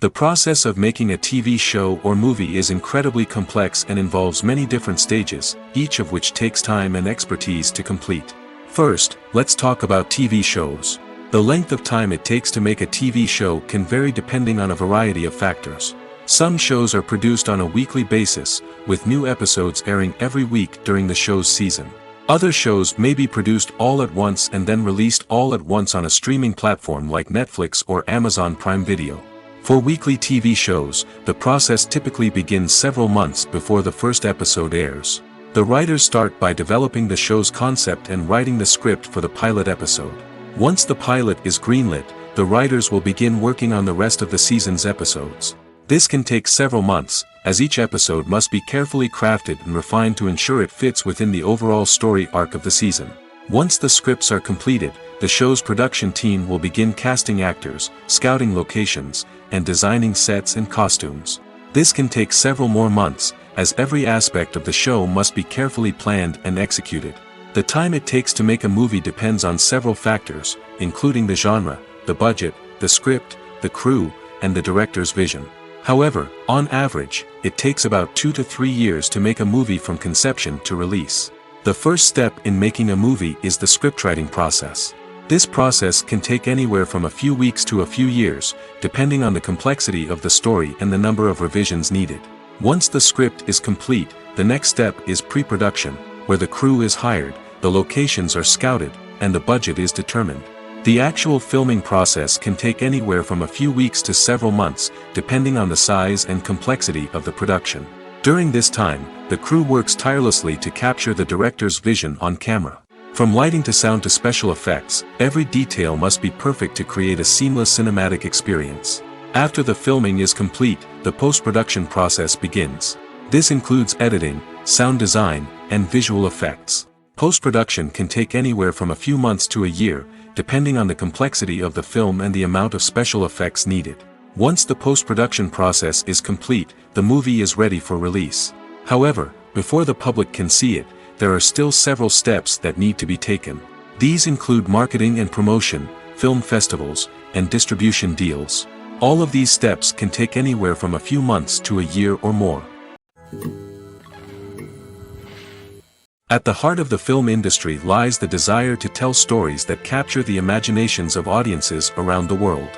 The process of making a TV show or movie is incredibly complex and involves many different stages, each of which takes time and expertise to complete. First, let's talk about TV shows. The length of time it takes to make a TV show can vary depending on a variety of factors. Some shows are produced on a weekly basis, with new episodes airing every week during the show's season. Other shows may be produced all at once and then released all at once on a streaming platform like Netflix or Amazon Prime Video. For weekly TV shows, the process typically begins several months before the first episode airs. The writers start by developing the show's concept and writing the script for the pilot episode. Once the pilot is greenlit, the writers will begin working on the rest of the season's episodes. This can take several months, as each episode must be carefully crafted and refined to ensure it fits within the overall story arc of the season. Once the scripts are completed, the show's production team will begin casting actors, scouting locations, and designing sets and costumes. This can take several more months, as every aspect of the show must be carefully planned and executed. The time it takes to make a movie depends on several factors, including the genre, the budget, the script, the crew, and the director's vision. However, on average, it takes about 2 to 3 years to make a movie from conception to release. The first step in making a movie is the scriptwriting process. This process can take anywhere from a few weeks to a few years, depending on the complexity of the story and the number of revisions needed. Once the script is complete, the next step is pre-production, where the crew is hired, the locations are scouted, and the budget is determined. The actual filming process can take anywhere from a few weeks to several months, depending on the size and complexity of the production. During this time, the crew works tirelessly to capture the director's vision on camera. From lighting to sound to special effects, every detail must be perfect to create a seamless cinematic experience. After the filming is complete, the post-production process begins. This includes editing, sound design, and visual effects. Post-production can take anywhere from a few months to a year, depending on the complexity of the film and the amount of special effects needed. Once the post-production process is complete, the movie is ready for release. However, before the public can see it, there are still several steps that need to be taken. These include marketing and promotion, film festivals, and distribution deals. All of these steps can take anywhere from a few months to a year or more. At the heart of the film industry lies the desire to tell stories that capture the imaginations of audiences around the world.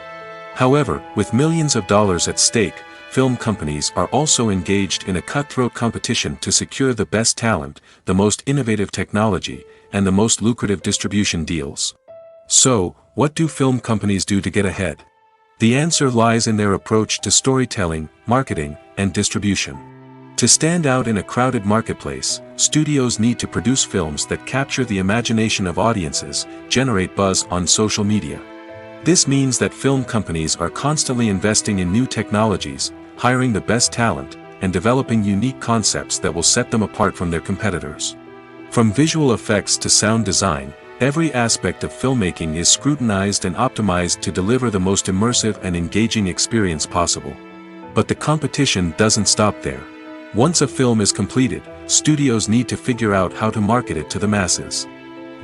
However, with millions of dollars at stake, film companies are also engaged in a cutthroat competition to secure the best talent, the most innovative technology, and the most lucrative distribution deals. So, what do film companies do to get ahead? The answer lies in their approach to storytelling, marketing, and distribution. To stand out in a crowded marketplace, studios need to produce films that capture the imagination of audiences, generate buzz on social media. This means that film companies are constantly investing in new technologies, hiring the best talent, and developing unique concepts that will set them apart from their competitors. From visual effects to sound design, every aspect of filmmaking is scrutinized and optimized to deliver the most immersive and engaging experience possible. But the competition doesn't stop there. Once a film is completed, studios need to figure out how to market it to the masses.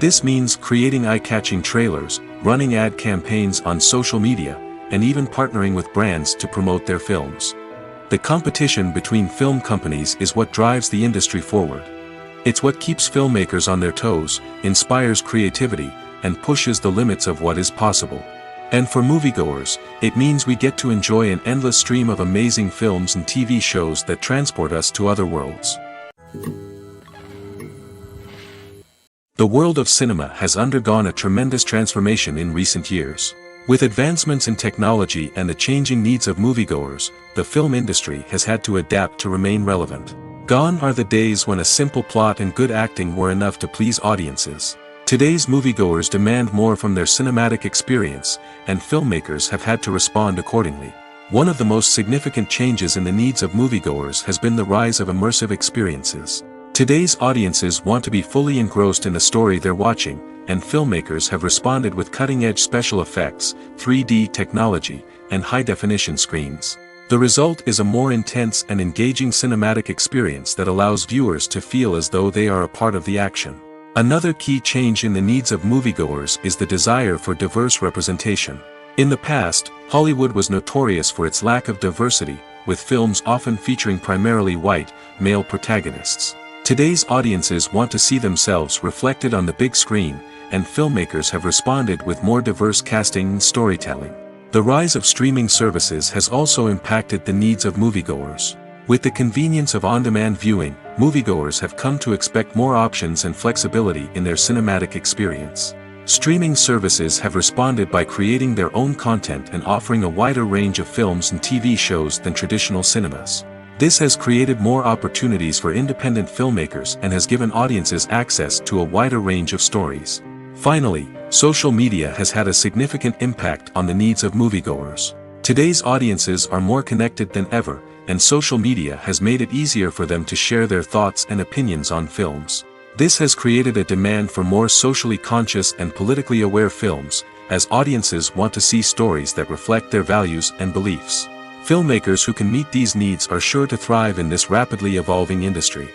This means creating eye-catching trailers, running ad campaigns on social media, and even partnering with brands to promote their films. The competition between film companies is what drives the industry forward. It's what keeps filmmakers on their toes, inspires creativity, and pushes the limits of what is possible. And for moviegoers, it means we get to enjoy an endless stream of amazing films and TV shows that transport us to other worlds. The world of cinema has undergone a tremendous transformation in recent years. With advancements in technology and the changing needs of moviegoers, the film industry has had to adapt to remain relevant. Gone are the days when a simple plot and good acting were enough to please audiences. Today's moviegoers demand more from their cinematic experience, and filmmakers have had to respond accordingly. One of the most significant changes in the needs of moviegoers has been the rise of immersive experiences. Today's audiences want to be fully engrossed in the story they're watching, and filmmakers have responded with cutting-edge special effects, 3D technology, and high-definition screens. The result is a more intense and engaging cinematic experience that allows viewers to feel as though they are a part of the action. Another key change in the needs of moviegoers is the desire for diverse representation. In the past, Hollywood was notorious for its lack of diversity, with films often featuring primarily white, male protagonists. Today's audiences want to see themselves reflected on the big screen, and filmmakers have responded with more diverse casting and storytelling. The rise of streaming services has also impacted the needs of moviegoers. With the convenience of on-demand viewing, moviegoers have come to expect more options and flexibility in their cinematic experience. Streaming services have responded by creating their own content and offering a wider range of films and TV shows than traditional cinemas. This has created more opportunities for independent filmmakers and has given audiences access to a wider range of stories. Finally, social media has had a significant impact on the needs of moviegoers. Today's audiences are more connected than ever, and social media has made it easier for them to share their thoughts and opinions on films. This has created a demand for more socially conscious and politically aware films, as audiences want to see stories that reflect their values and beliefs. Filmmakers who can meet these needs are sure to thrive in this rapidly evolving industry.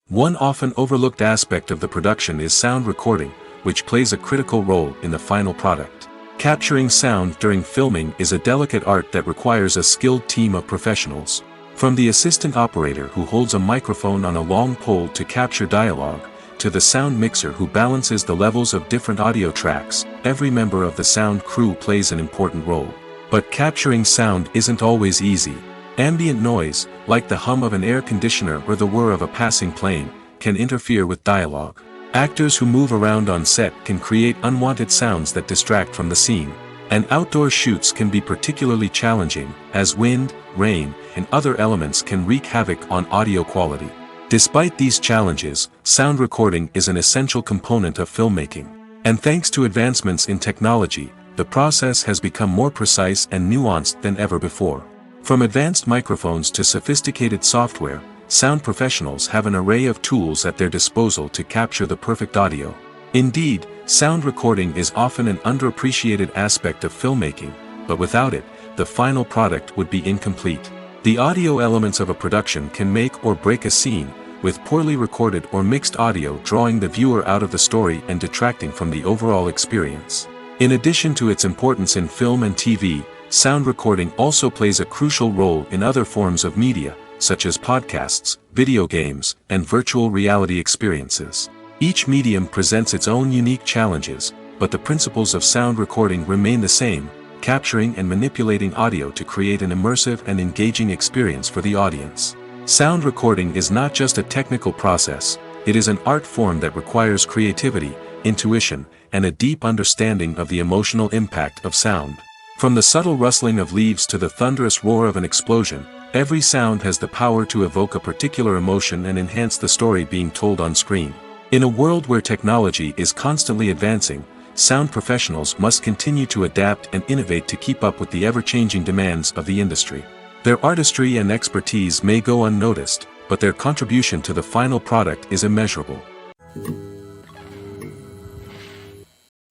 One often overlooked aspect of the production is sound recording, which plays a critical role in the final product. Capturing sound during filming is a delicate art that requires a skilled team of professionals. From the assistant operator who holds a microphone on a long pole to capture dialogue, to the sound mixer who balances the levels of different audio tracks, every member of the sound crew plays an important role. But capturing sound isn't always easy. Ambient noise, like the hum of an air conditioner or the whir of a passing plane, can interfere with dialogue. Actors who move around on set can create unwanted sounds that distract from the scene. And outdoor shoots can be particularly challenging, as wind, rain, and other elements can wreak havoc on audio quality. Despite these challenges, sound recording is an essential component of filmmaking. And thanks to advancements in technology, the process has become more precise and nuanced than ever before. From advanced microphones to sophisticated software, sound professionals have an array of tools at their disposal to capture the perfect audio. Indeed, sound recording is often an underappreciated aspect of filmmaking, but without it, the final product would be incomplete. The audio elements of a production can make or break a scene, with poorly recorded or mixed audio drawing the viewer out of the story and detracting from the overall experience. In addition to its importance in film and TV, sound recording also plays a crucial role in other forms of media, such as podcasts, video games, and virtual reality experiences. Each medium presents its own unique challenges, but the principles of sound recording remain the same, capturing and manipulating audio to create an immersive and engaging experience for the audience. Sound recording is not just a technical process, it is an art form that requires creativity, intuition, and a deep understanding of the emotional impact of sound. From the subtle rustling of leaves to the thunderous roar of an explosion, every sound has the power to evoke a particular emotion and enhance the story being told on screen. In a world where technology is constantly advancing, sound professionals must continue to adapt and innovate to keep up with the ever-changing demands of the industry. Their artistry and expertise may go unnoticed, but their contribution to the final product is immeasurable.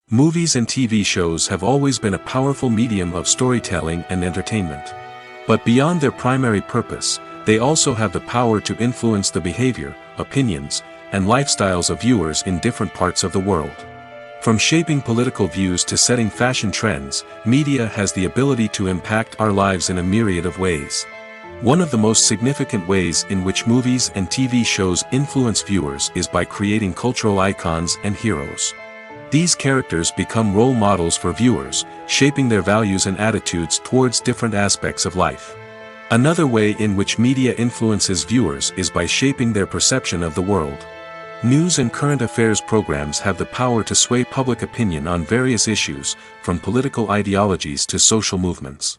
Movies and TV shows have always been a powerful medium of storytelling and entertainment. But beyond their primary purpose, they also have the power to influence the behavior, opinions, and lifestyles of viewers in different parts of the world. From shaping political views to setting fashion trends, media has the ability to impact our lives in a myriad of ways. One of the most significant ways in which movies and TV shows influence viewers is by creating cultural icons and heroes. These characters become role models for viewers, shaping their values and attitudes towards different aspects of life. Another way in which media influences viewers is by shaping their perception of the world. News and current affairs programs have the power to sway public opinion on various issues, from political ideologies to social movements.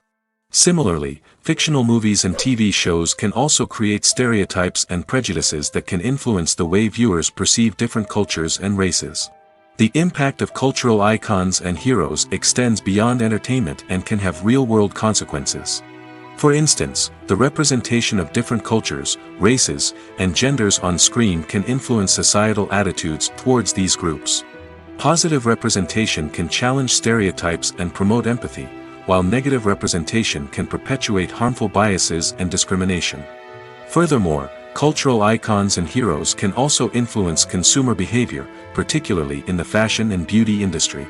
Similarly, fictional movies and TV shows can also create stereotypes and prejudices that can influence the way viewers perceive different cultures and races. The impact of cultural icons and heroes extends beyond entertainment and can have real-world consequences. For instance, the representation of different cultures, races, and genders on screen can influence societal attitudes towards these groups. Positive representation can challenge stereotypes and promote empathy, while negative representation can perpetuate harmful biases and discrimination. Furthermore, cultural icons and heroes can also influence consumer behavior, particularly in the fashion and beauty industry.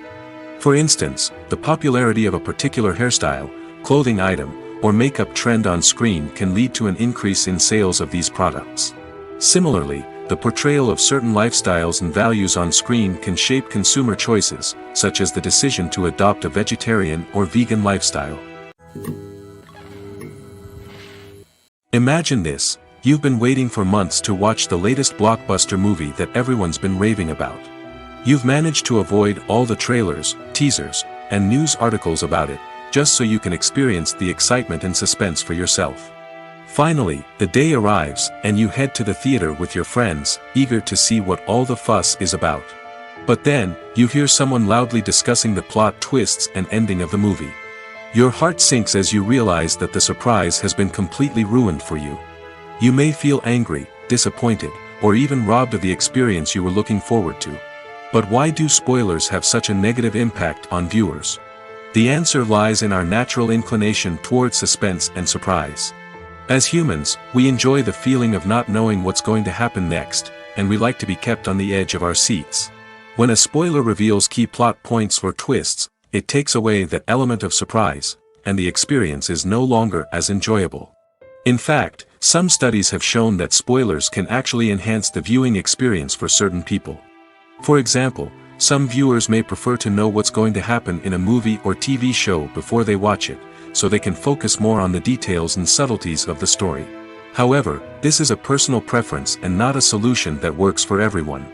For instance, the popularity of a particular hairstyle, clothing item, or makeup trend on screen can lead to an increase in sales of these products. Similarly, the portrayal of certain lifestyles and values on screen can shape consumer choices, such as the decision to adopt a vegetarian or vegan lifestyle. Imagine this: You've been waiting for months to watch the latest blockbuster movie that everyone's been raving about. You've managed to avoid all the trailers, teasers, and news articles about it, just so you can experience the excitement and suspense for yourself. Finally, the day arrives, and you head to the theater with your friends, eager to see what all the fuss is about. But then, you hear someone loudly discussing the plot twists and ending of the movie. Your heart sinks as you realize that the surprise has been completely ruined for you. You may feel angry, disappointed, or even robbed of the experience you were looking forward to. But why do spoilers have such a negative impact on viewers? The answer lies in our natural inclination towards suspense and surprise. As humans, we enjoy the feeling of not knowing what's going to happen next, and we like to be kept on the edge of our seats. When a spoiler reveals key plot points or twists, it takes away that element of surprise, and the experience is no longer as enjoyable. In fact, some studies have shown that spoilers can actually enhance the viewing experience for certain people. For example, some viewers may prefer to know what's going to happen in a movie or TV show before they watch it, so they can focus more on the details and subtleties of the story. However, this is a personal preference and not a solution that works for everyone.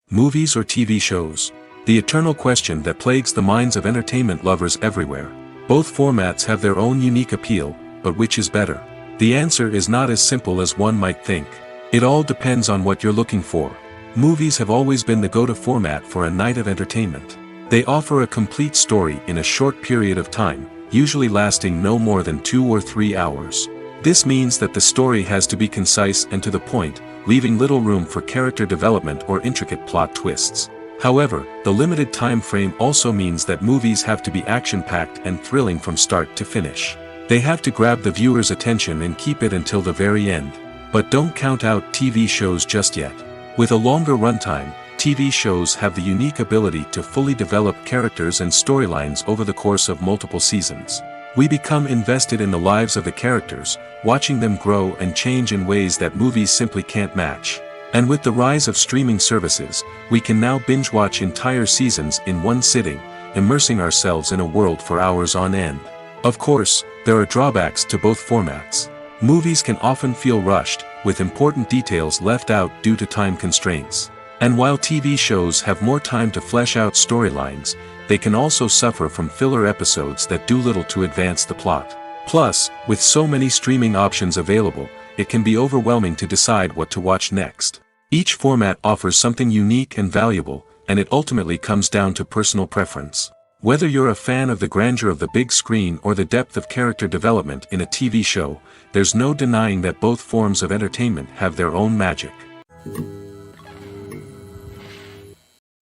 Movies or TV shows? The eternal question that plagues the minds of entertainment lovers everywhere. Both formats have their own unique appeal, but which is better? The answer is not as simple as one might think. It all depends on what you're looking for. Movies have always been the go-to format for a night of entertainment. They offer a complete story in a short period of time, usually lasting no more than 2 or 3 hours. This means that the story has to be concise and to the point, leaving little room for character development or intricate plot twists. However, the limited time frame also means that movies have to be action-packed and thrilling from start to finish. They have to grab the viewer's attention and keep it until the very end. But don't count out TV shows just yet. With a longer runtime, TV shows have the unique ability to fully develop characters and storylines over the course of multiple seasons. We become invested in the lives of the characters, watching them grow and change in ways that movies simply can't match. And with the rise of streaming services, we can now binge-watch entire seasons in one sitting, immersing ourselves in a world for hours on end. Of course, there are drawbacks to both formats. Movies can often feel rushed, with important details left out due to time constraints. And while TV shows have more time to flesh out storylines, they can also suffer from filler episodes that do little to advance the plot. Plus, with so many streaming options available, it can be overwhelming to decide what to watch next. Each format offers something unique and valuable, and it ultimately comes down to personal preference. Whether you're a fan of the grandeur of the big screen or the depth of character development in a TV show, there's no denying that both forms of entertainment have their own magic.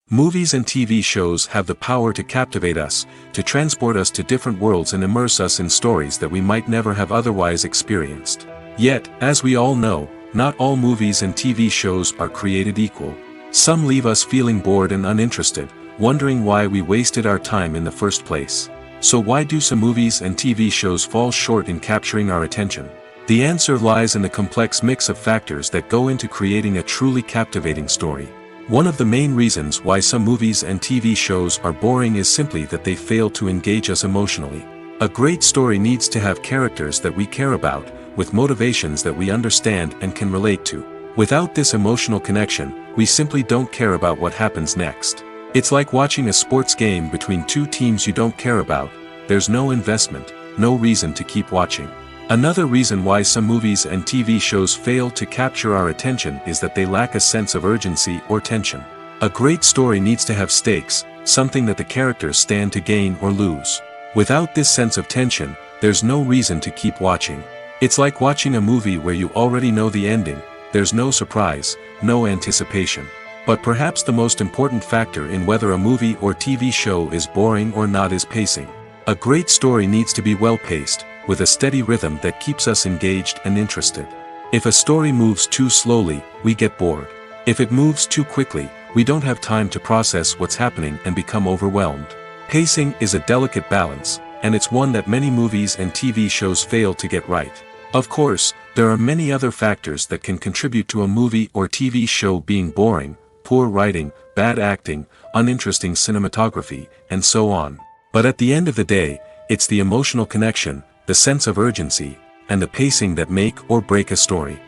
Movies and TV shows have the power to captivate us, to transport us to different worlds and immerse us in stories that we might never have otherwise experienced. Yet, as we all know, not all movies and TV shows are created equal. Some leave us feeling bored and uninterested, wondering why we wasted our time in the first place. So why do some movies and TV shows fall short in capturing our attention? The answer lies in the complex mix of factors that go into creating a truly captivating story. One of the main reasons why some movies and TV shows are boring is simply that they fail to engage us emotionally. A great story needs to have characters that we care about, with motivations that we understand and can relate to. Without this emotional connection, we simply don't care about what happens next. It's like watching a sports game between two teams you don't care about. There's no investment, no reason to keep watching. Another reason why some movies and TV shows fail to capture our attention is that they lack a sense of urgency or tension. A great story needs to have stakes, something that the characters stand to gain or lose. Without this sense of tension, there's no reason to keep watching. It's like watching a movie where you already know the ending. There's no surprise, no anticipation. But perhaps the most important factor in whether a movie or TV show is boring or not is pacing. A great story needs to be well-paced, with a steady rhythm that keeps us engaged and interested. If a story moves too slowly, we get bored. If it moves too quickly, we don't have time to process what's happening and become overwhelmed. Pacing is a delicate balance, and it's one that many movies and TV shows fail to get right. Of course, there are many other factors that can contribute to a movie or TV show being boring: poor writing, bad acting, uninteresting cinematography, and so on. But at the end of the day, it's the emotional connection, the sense of urgency, and the pacing that make or break a story.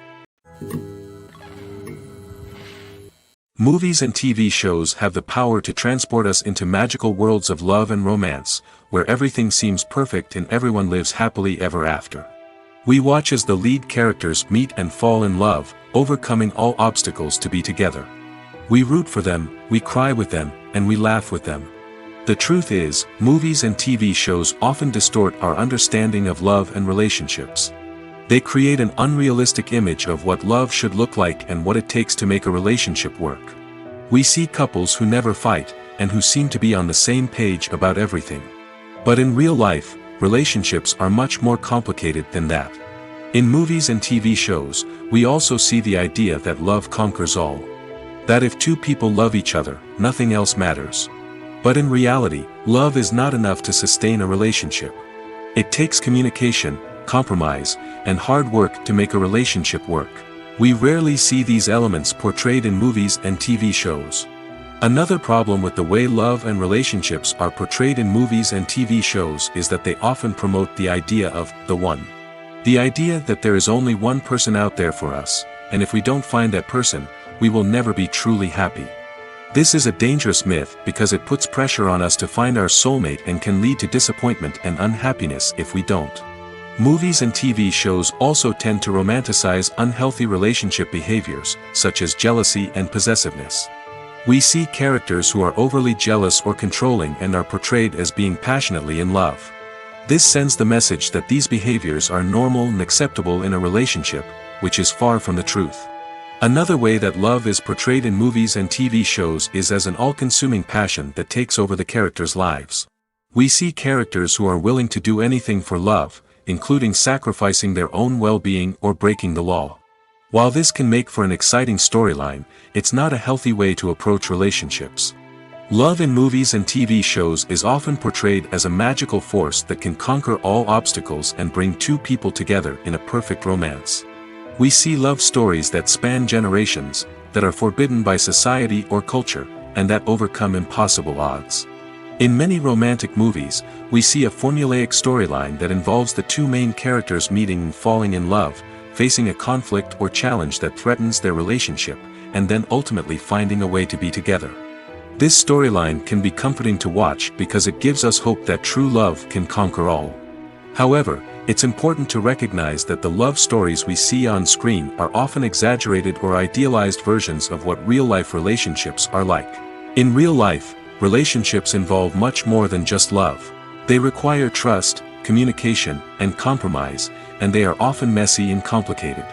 Movies and TV shows have the power to transport us into magical worlds of love and romance, where everything seems perfect and everyone lives happily ever after. We watch as the lead characters meet and fall in love, overcoming all obstacles to be together. We root for them, we cry with them, and we laugh with them. The truth is, movies and TV shows often distort our understanding of love and relationships. They create an unrealistic image of what love should look like and what it takes to make a relationship work. We see couples who never fight, and who seem to be on the same page about everything. But in real life, relationships are much more complicated than that. In movies and TV shows, we also see the idea that love conquers all. That if two people love each other, nothing else matters. But in reality, love is not enough to sustain a relationship. It takes communication, compromise, and hard work to make a relationship work. We rarely see these elements portrayed in movies and TV shows. Another problem with the way love and relationships are portrayed in movies and TV shows is that they often promote the idea of the one. The idea that there is only one person out there for us, and if we don't find that person, we will never be truly happy. This is a dangerous myth because it puts pressure on us to find our soulmate and can lead to disappointment and unhappiness if we don't. Movies and TV shows also tend to romanticize unhealthy relationship behaviors, such as jealousy and possessiveness. We see characters who are overly jealous or controlling and are portrayed as being passionately in love. This sends the message that these behaviors are normal and acceptable in a relationship, which is far from the truth. Another way that love is portrayed in movies and TV shows is as an all-consuming passion that takes over the characters' lives. We see characters who are willing to do anything for love, including sacrificing their own well-being or breaking the law. While this can make for an exciting storyline, it's not a healthy way to approach relationships. Love in movies and TV shows is often portrayed as a magical force that can conquer all obstacles and bring two people together in a perfect romance. We see love stories that span generations, that are forbidden by society or culture, and that overcome impossible odds. In many romantic movies, we see a formulaic storyline that involves the two main characters meeting and falling in love, facing a conflict or challenge that threatens their relationship, and then ultimately finding a way to be together. This storyline can be comforting to watch because it gives us hope that true love can conquer all. However, it's important to recognize that the love stories we see on screen are often exaggerated or idealized versions of what real-life relationships are like. In real life, relationships involve much more than just love. They require trust, communication, and compromise, and they are often messy and complicated.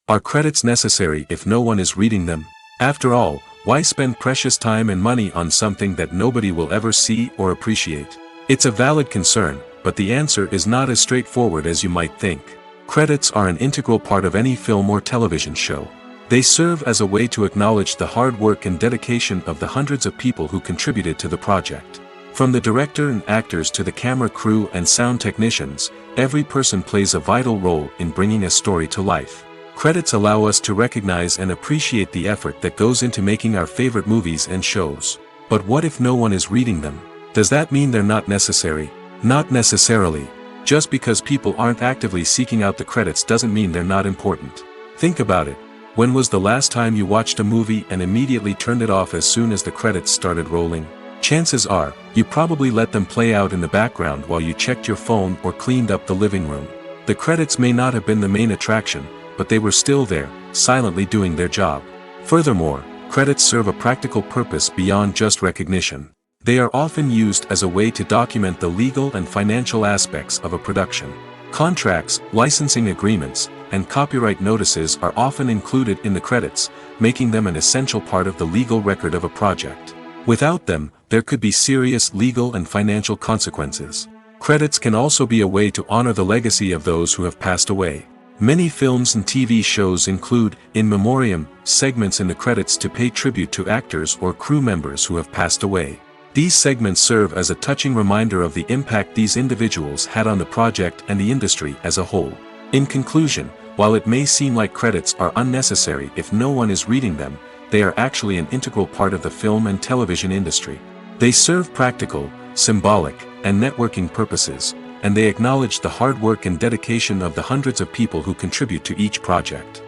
Are credits necessary if no one is reading them? After all, why spend precious time and money on something that nobody will ever see or appreciate? It's a valid concern, but the answer is not as straightforward as you might think. Credits are an integral part of any film or television show. They serve as a way to acknowledge the hard work and dedication of the hundreds of people who contributed to the project. From the director and actors to the camera crew and sound technicians, every person plays a vital role in bringing a story to life. Credits allow us to recognize and appreciate the effort that goes into making our favorite movies and shows. But what if no one is reading them? Does that mean they're not necessary? Not necessarily. Just because people aren't actively seeking out the credits doesn't mean they're not important. Think about it. When was the last time you watched a movie and immediately turned it off as soon as the credits started rolling? Chances are, you probably let them play out in the background while you checked your phone or cleaned up the living room. The credits may not have been the main attraction, but they were still there, silently doing their job. Furthermore, credits serve a practical purpose beyond just recognition. They are often used as a way to document the legal and financial aspects of a production. Contracts, licensing agreements, and copyright notices are often included in the credits, making them an essential part of the legal record of a project. Without them, there could be serious legal and financial consequences. Credits can also be a way to honor the legacy of those who have passed away. Many films and TV shows include, in memoriam, segments in the credits to pay tribute to actors or crew members who have passed away. These segments serve as a touching reminder of the impact these individuals had on the project and the industry as a whole. In conclusion, while it may seem like credits are unnecessary if no one is reading them, they are actually an integral part of the film and television industry. They serve practical, symbolic, and networking purposes, and they acknowledge the hard work and dedication of the hundreds of people who contribute to each project.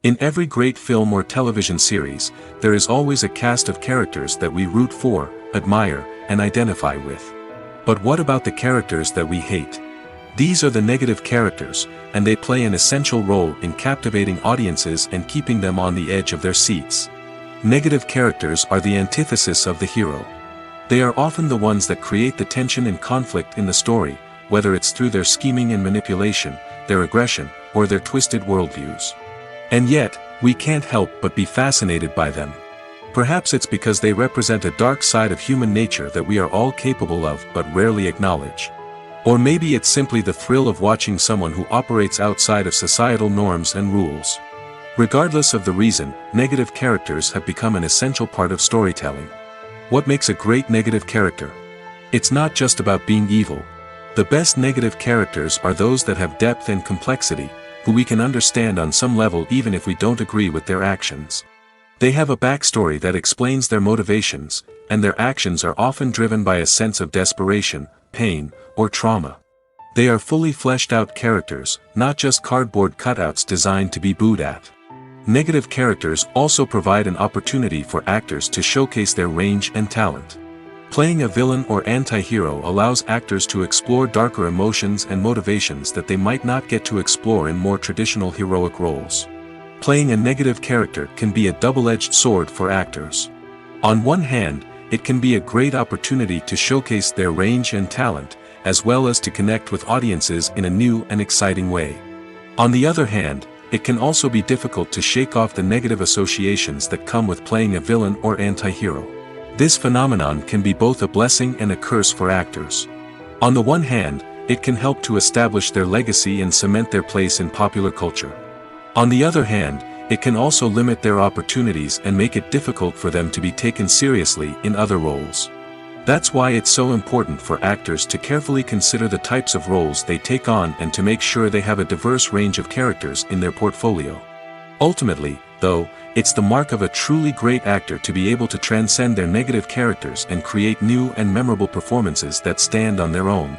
In every great film or television series, there is always a cast of characters that we root for, admire, and identify with. But what about the characters that we hate? These are the negative characters, and they play an essential role in captivating audiences and keeping them on the edge of their seats. Negative characters are the antithesis of the hero. They are often the ones that create the tension and conflict in the story, whether it's through their scheming and manipulation, their aggression, or their twisted worldviews. And yet, we can't help but be fascinated by them. Perhaps it's because they represent a dark side of human nature that we are all capable of but rarely acknowledge. Or maybe it's simply the thrill of watching someone who operates outside of societal norms and rules. Regardless of the reason, negative characters have become an essential part of storytelling. What makes a great negative character? It's not just about being evil. The best negative characters are those that have depth and complexity, who we can understand on some level even if we don't agree with their actions. They have a backstory that explains their motivations, and their actions are often driven by a sense of desperation, pain, or trauma. They are fully fleshed out characters, not just cardboard cutouts designed to be booed at. Negative characters also provide an opportunity for actors to showcase their range and talent. Playing a villain or anti-hero allows actors to explore darker emotions and motivations that they might not get to explore in more traditional heroic roles. Playing a negative character can be a double-edged sword for actors. On one hand, it can be a great opportunity to showcase their range and talent, as well as to connect with audiences in a new and exciting way. On the other hand, it can also be difficult to shake off the negative associations that come with playing a villain or anti-hero. This phenomenon can be both a blessing and a curse for actors. On the one hand, it can help to establish their legacy and cement their place in popular culture. On the other hand, it can also limit their opportunities and make it difficult for them to be taken seriously in other roles. That's why it's so important for actors to carefully consider the types of roles they take on and to make sure they have a diverse range of characters in their portfolio. Ultimately, though, it's the mark of a truly great actor to be able to transcend their negative characters and create new and memorable performances that stand on their own.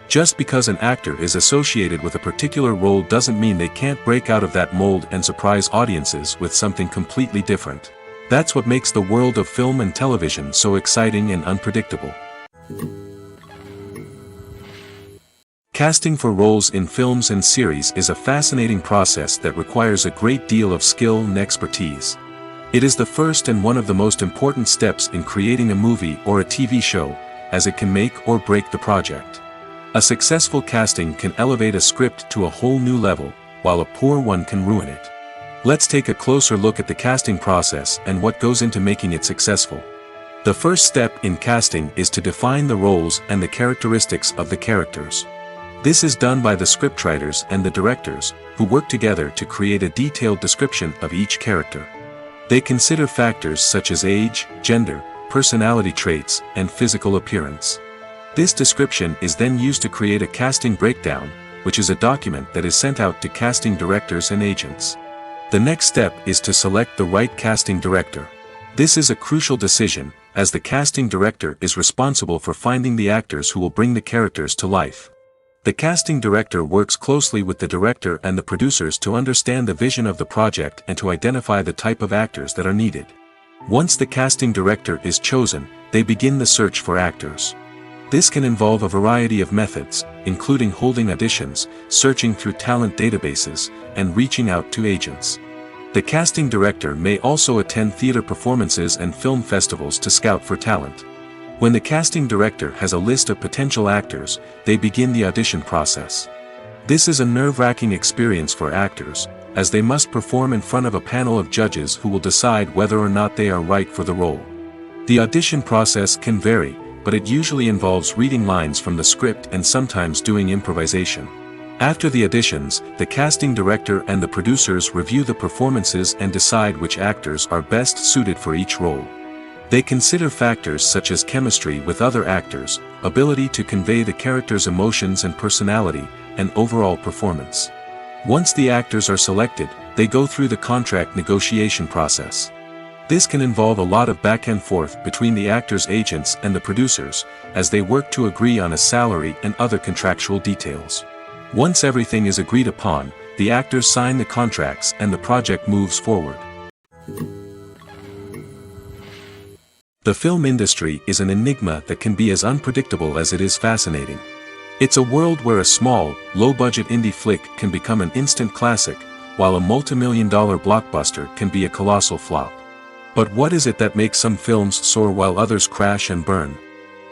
Just because an actor is associated with a particular role doesn't mean they can't break out of that mold and surprise audiences with something completely different. That's what makes the world of film and television so exciting and unpredictable. Casting for roles in films and series is a fascinating process that requires a great deal of skill and expertise. It is the first and one of the most important steps in creating a movie or a TV show, as it can make or break the project. A successful casting can elevate a script to a whole new level, while a poor one can ruin it. Let's take a closer look at the casting process and what goes into making it successful. The first step in casting is to define the roles and the characteristics of the characters. This is done by the scriptwriters and the directors, who work together to create a detailed description of each character. They consider factors such as age, gender, personality traits, and physical appearance. This description is then used to create a casting breakdown, which is a document that is sent out to casting directors and agents. The next step is to select the right casting director. This is a crucial decision, as the casting director is responsible for finding the actors who will bring the characters to life. The casting director works closely with the director and the producers to understand the vision of the project and to identify the type of actors that are needed. Once the casting director is chosen, they begin the search for actors. This can involve a variety of methods, including holding auditions, searching through talent databases, and reaching out to agents. The casting director may also attend theater performances and film festivals to scout for talent. When the casting director has a list of potential actors, they begin the audition process. This is a nerve-wracking experience for actors, as they must perform in front of a panel of judges who will decide whether or not they are right for the role. The audition process can vary, but it usually involves reading lines from the script and sometimes doing improvisation. After the auditions, the casting director and the producers review the performances and decide which actors are best suited for each role. They consider factors such as chemistry with other actors, ability to convey the character's emotions and personality, and overall performance. Once the actors are selected, they go through the contract negotiation process. This can involve a lot of back and forth between the actors' agents and the producers, as they work to agree on a salary and other contractual details. Once everything is agreed upon, the actors sign the contracts and the project moves forward. The film industry is an enigma that can be as unpredictable as it is fascinating. It's a world where a small, low-budget indie flick can become an instant classic, while a multi-million-dollar blockbuster can be a colossal flop. But what is it that makes some films soar while others crash and burn?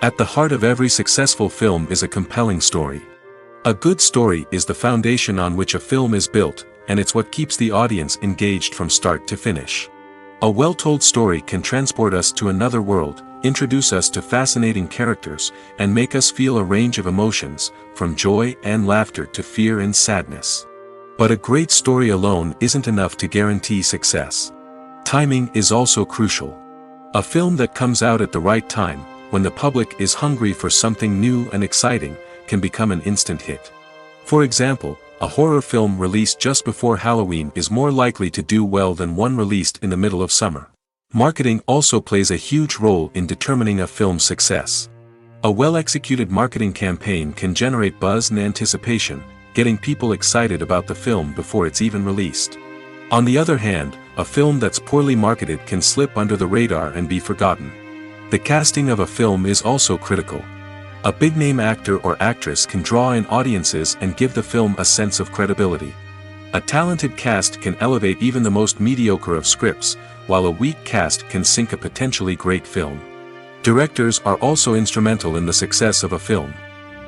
At the heart of every successful film is a compelling story. A good story is the foundation on which a film is built, and it's what keeps the audience engaged from start to finish. A well-told story can transport us to another world, introduce us to fascinating characters, and make us feel a range of emotions, from joy and laughter to fear and sadness. But a great story alone isn't enough to guarantee success. Timing is also crucial. A film that comes out at the right time, when the public is hungry for something new and exciting, can become an instant hit. For example, a horror film released just before Halloween is more likely to do well than one released in the middle of summer. Marketing also plays a huge role in determining a film's success. A well-executed marketing campaign can generate buzz and anticipation, getting people excited about the film before it's even released. On the other hand, a film that's poorly marketed can slip under the radar and be forgotten. The casting of a film is also critical. A big-name actor or actress can draw in audiences and give the film a sense of credibility. A talented cast can elevate even the most mediocre of scripts, while a weak cast can sink a potentially great film. Directors are also instrumental in the success of a film.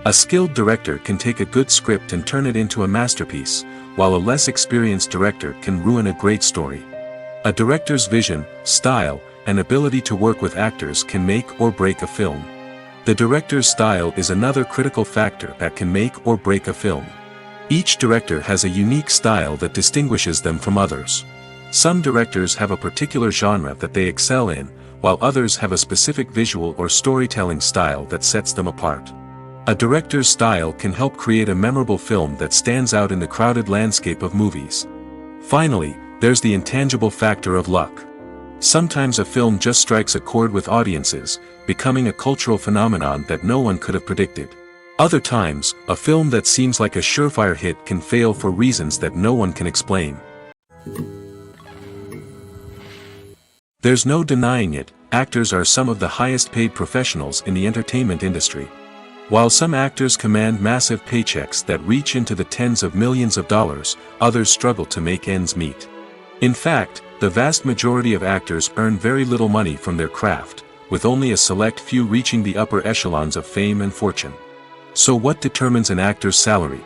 A skilled director can take a good script and turn it into a masterpiece, while a less experienced director can ruin a great story. A director's vision, style, and ability to work with actors can make or break a film. The director's style is another critical factor that can make or break a film. Each director has a unique style that distinguishes them from others. Some directors have a particular genre that they excel in, while others have a specific visual or storytelling style that sets them apart. A director's style can help create a memorable film that stands out in the crowded landscape of movies. Finally, there's the intangible factor of luck. Sometimes a film just strikes a chord with audiences, becoming a cultural phenomenon that no one could have predicted. Other times, a film that seems like a surefire hit can fail for reasons that no one can explain. There's no denying it, actors are some of the highest paid professionals in the entertainment industry. While some actors command massive paychecks that reach into the tens of millions of dollars, others struggle to make ends meet. In fact, the vast majority of actors earn very little money from their craft, with only a select few reaching the upper echelons of fame and fortune. So what determines an actor's salary?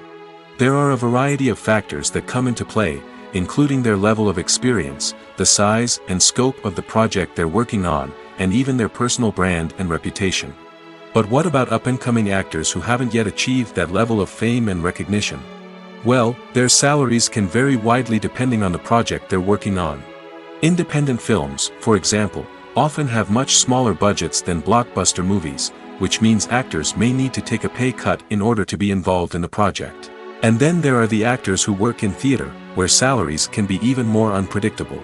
There are a variety of factors that come into play, including their level of experience, the size and scope of the project they're working on, and even their personal brand and reputation. But what about up-and-coming actors who haven't yet achieved that level of fame and recognition? Well, their salaries can vary widely depending on the project they're working on. Independent films, for example, often have much smaller budgets than blockbuster movies, which means actors may need to take a pay cut in order to be involved in the project. And then there are the actors who work in theater, where salaries can be even more unpredictable.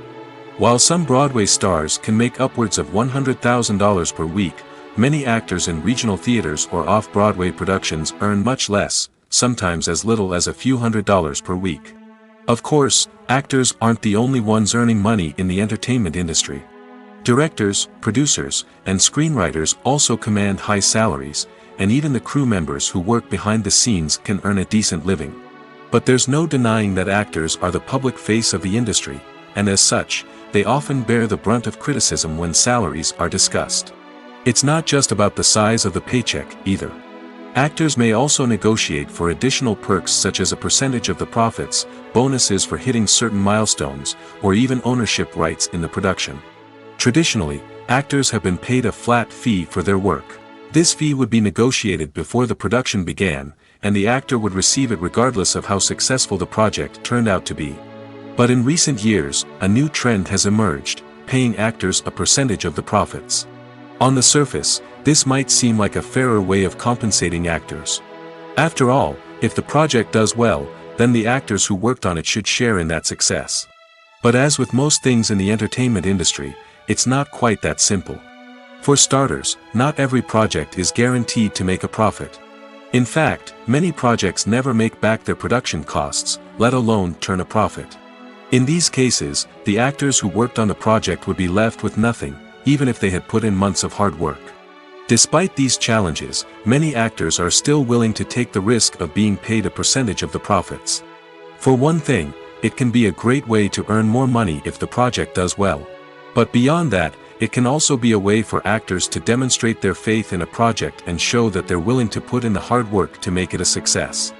While some Broadway stars can make upwards of $100,000 per week, many actors in regional theaters or off-Broadway productions earn much less, sometimes as little as a few $100s per week. Of course, actors aren't the only ones earning money in the entertainment industry. Directors, producers, and screenwriters also command high salaries, and even the crew members who work behind the scenes can earn a decent living. But there's no denying that actors are the public face of the industry, and as such, they often bear the brunt of criticism when salaries are discussed. It's not just about the size of the paycheck, either. Actors may also negotiate for additional perks such as a percentage of the profits, bonuses for hitting certain milestones, or even ownership rights in the production. Traditionally, actors have been paid a flat fee for their work. This fee would be negotiated before the production began, and the actor would receive it regardless of how successful the project turned out to be. But in recent years, a new trend has emerged, paying actors a percentage of the profits. On the surface, this might seem like a fairer way of compensating actors. After all, if the project does well, then the actors who worked on it should share in that success. But as with most things in the entertainment industry, It's not quite that simple. For starters, not every project is guaranteed to make a profit. In fact, many projects never make back their production costs, let alone turn a profit. In these cases, the actors who worked on the project would be left with nothing, even if they had put in months of hard work. Despite these challenges, many actors are still willing to take the risk of being paid a percentage of the profits. For one thing, it can be a great way to earn more money if the project does well. But beyond that, it can also be a way for actors to demonstrate their faith in a project and show that they're willing to put in the hard work to make it a success.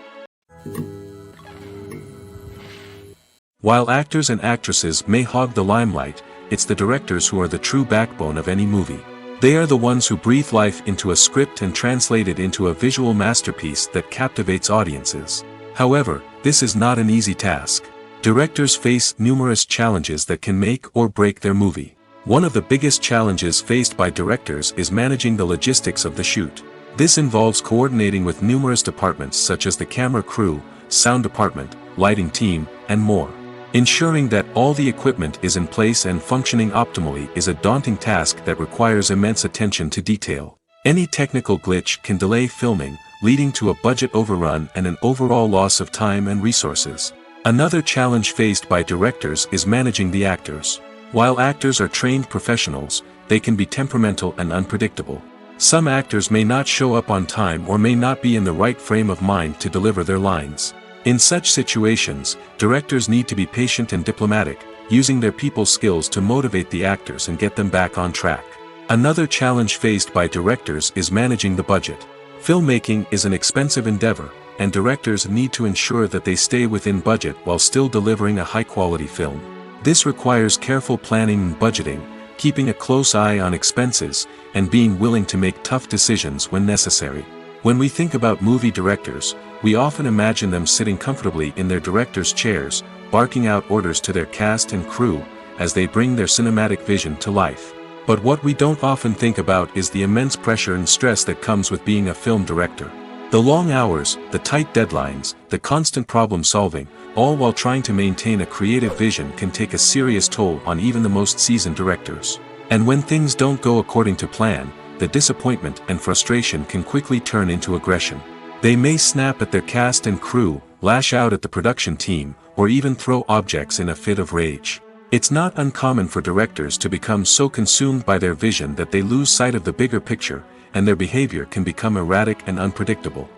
While actors and actresses may hog the limelight, it's the directors who are the true backbone of any movie. They are the ones who breathe life into a script and translate it into a visual masterpiece that captivates audiences. However, this is not an easy task. Directors face numerous challenges that can make or break their movie. One of the biggest challenges faced by directors is managing the logistics of the shoot. This involves coordinating with numerous departments such as the camera crew, sound department, lighting team, and more. Ensuring that all the equipment is in place and functioning optimally is a daunting task that requires immense attention to detail. Any technical glitch can delay filming, leading to a budget overrun and an overall loss of time and resources. Another challenge faced by directors is managing the actors. While actors are trained professionals, they can be temperamental and unpredictable. Some actors may not show up on time or may not be in the right frame of mind to deliver their lines. In such situations, directors need to be patient and diplomatic, using their people skills to motivate the actors and get them back on track. Another challenge faced by directors is managing the budget. Filmmaking is an expensive endeavor, and directors need to ensure that they stay within budget while still delivering a high-quality film. This requires careful planning and budgeting, keeping a close eye on expenses, and being willing to make tough decisions when necessary. When we think about movie directors, we often imagine them sitting comfortably in their director's chairs, barking out orders to their cast and crew, as they bring their cinematic vision to life. But what we don't often think about is the immense pressure and stress that comes with being a film director. The long hours, the tight deadlines, the constant problem solving, all while trying to maintain a creative vision can take a serious toll on even the most seasoned directors. And when things don't go according to plan, the disappointment and frustration can quickly turn into aggression. They may snap at their cast and crew, lash out at the production team, or even throw objects in a fit of rage. It's not uncommon for directors to become so consumed by their vision that they lose sight of the bigger picture, and their behavior can become erratic and unpredictable.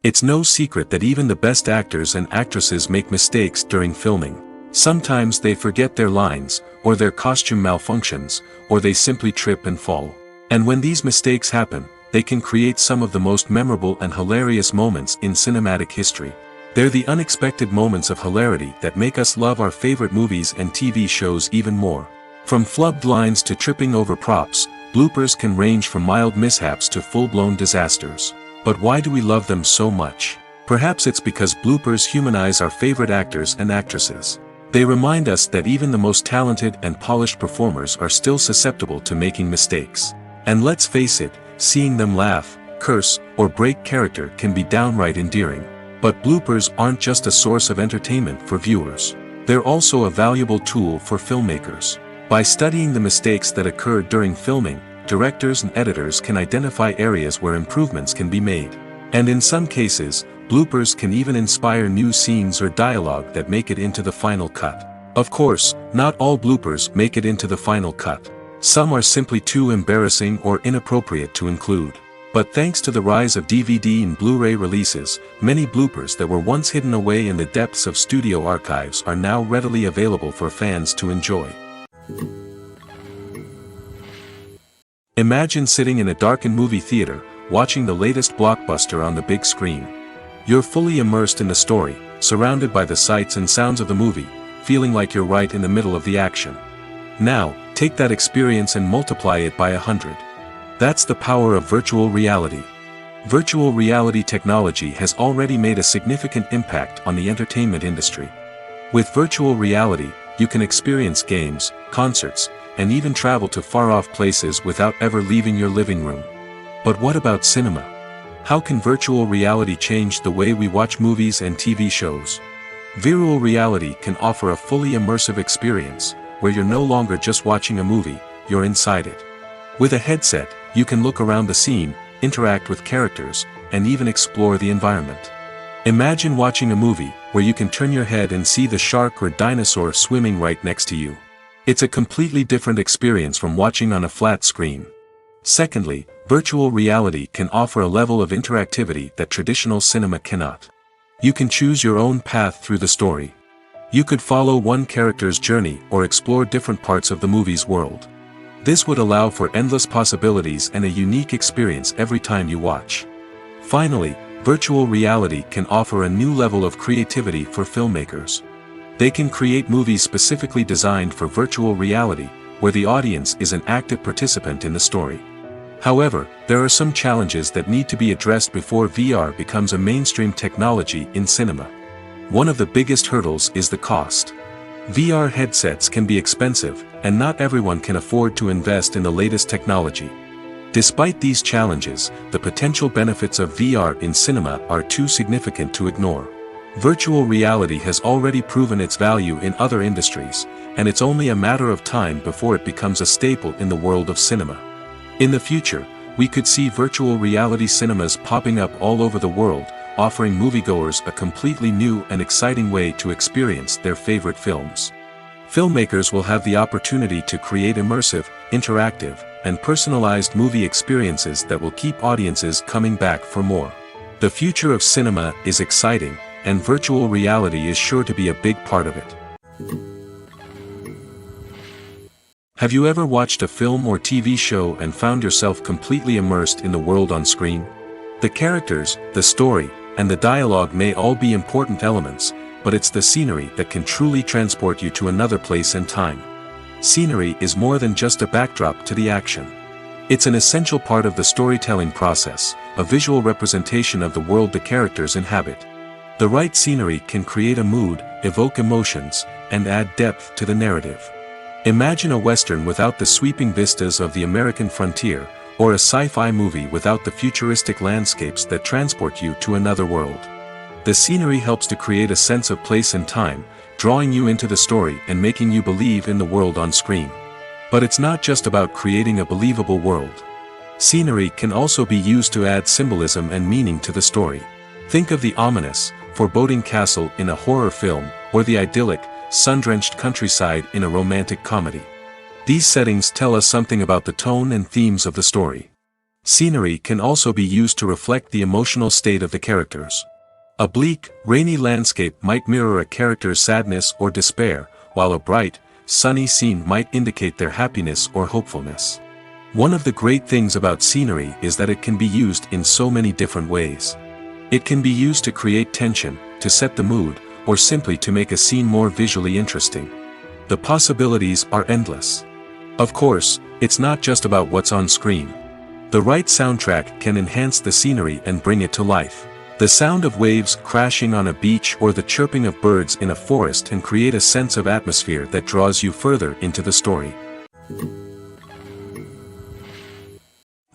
It's no secret that even the best actors and actresses make mistakes during filming. Sometimes they forget their lines, or their costume malfunctions, or they simply trip and fall. And when these mistakes happen, they can create some of the most memorable and hilarious moments in cinematic history. They're the unexpected moments of hilarity that make us love our favorite movies and TV shows even more. From flubbed lines to tripping over props, bloopers can range from mild mishaps to full-blown disasters. But why do we love them so much? Perhaps it's because bloopers humanize our favorite actors and actresses. They remind us that even the most talented and polished performers are still susceptible to making mistakes. And let's face it, seeing them laugh, curse, or break character can be downright endearing. But bloopers aren't just a source of entertainment for viewers. They're also a valuable tool for filmmakers. By studying the mistakes that occurred during filming, directors and editors can identify areas where improvements can be made. And in some cases, bloopers can even inspire new scenes or dialogue that make it into the final cut. Of course, not all bloopers make it into the final cut. Some are simply too embarrassing or inappropriate to include. But thanks to the rise of DVD and Blu-ray releases, many bloopers that were once hidden away in the depths of studio archives are now readily available for fans to enjoy. Imagine sitting in a darkened movie theater, watching the latest blockbuster on the big screen. You're fully immersed in the story, surrounded by the sights and sounds of the movie, feeling like you're right in the middle of the action. Now, take that experience and multiply it by 100. That's the power of virtual reality. Virtual reality technology has already made a significant impact on the entertainment industry. With virtual reality, you can experience games, concerts, and even travel to far-off places without ever leaving your living room. But what about cinema? How can virtual reality change the way we watch movies and TV shows? Virtual reality can offer a fully immersive experience, where you're no longer just watching a movie, you're inside it. With a headset, you can look around the scene, interact with characters, and even explore the environment. Imagine watching a movie, where you can turn your head and see the shark or dinosaur swimming right next to you. It's a completely different experience from watching on a flat screen. Secondly, virtual reality can offer a level of interactivity that traditional cinema cannot. You can choose your own path through the story. You could follow one character's journey or explore different parts of the movie's world. This would allow for endless possibilities and a unique experience every time you watch. Finally, virtual reality can offer a new level of creativity for filmmakers. They can create movies specifically designed for virtual reality, where the audience is an active participant in the story. However, there are some challenges that need to be addressed before VR becomes a mainstream technology in cinema. One of the biggest hurdles is the cost. VR headsets can be expensive, and not everyone can afford to invest in the latest technology. Despite these challenges, the potential benefits of VR in cinema are too significant to ignore. Virtual reality has already proven its value in other industries, and it's only a matter of time before it becomes a staple in the world of cinema. In the future, we could see virtual reality cinemas popping up all over the world, offering moviegoers a completely new and exciting way to experience their favorite films. Filmmakers will have the opportunity to create immersive, interactive, and personalized movie experiences that will keep audiences coming back for more. The future of cinema is exciting, and virtual reality is sure to be a big part of it. Have you ever watched a film or TV show and found yourself completely immersed in the world on screen? The characters, the story, and the dialogue may all be important elements, but it's the scenery that can truly transport you to another place and time. Scenery is more than just a backdrop to the action. It's an essential part of the storytelling process, a visual representation of the world the characters inhabit. The right scenery can create a mood, evoke emotions, and add depth to the narrative. Imagine a Western without the sweeping vistas of the American frontier, or a sci-fi movie without the futuristic landscapes that transport you to another world. The scenery helps to create a sense of place and time, drawing you into the story and making you believe in the world on screen. But it's not just about creating a believable world. Scenery can also be used to add symbolism and meaning to the story. Think of the ominous, foreboding castle in a horror film, or the idyllic, sun-drenched countryside in a romantic comedy. These settings tell us something about the tone and themes of the story. Scenery can also be used to reflect the emotional state of the characters. A bleak, rainy landscape might mirror a character's sadness or despair, while a bright, sunny scene might indicate their happiness or hopefulness. One of the great things about scenery is that it can be used in so many different ways. It can be used to create tension, to set the mood, or simply to make a scene more visually interesting. The possibilities are endless. Of course, it's not just about what's on screen. The right soundtrack can enhance the scenery and bring it to life. The sound of waves crashing on a beach or the chirping of birds in a forest can create a sense of atmosphere that draws you further into the story.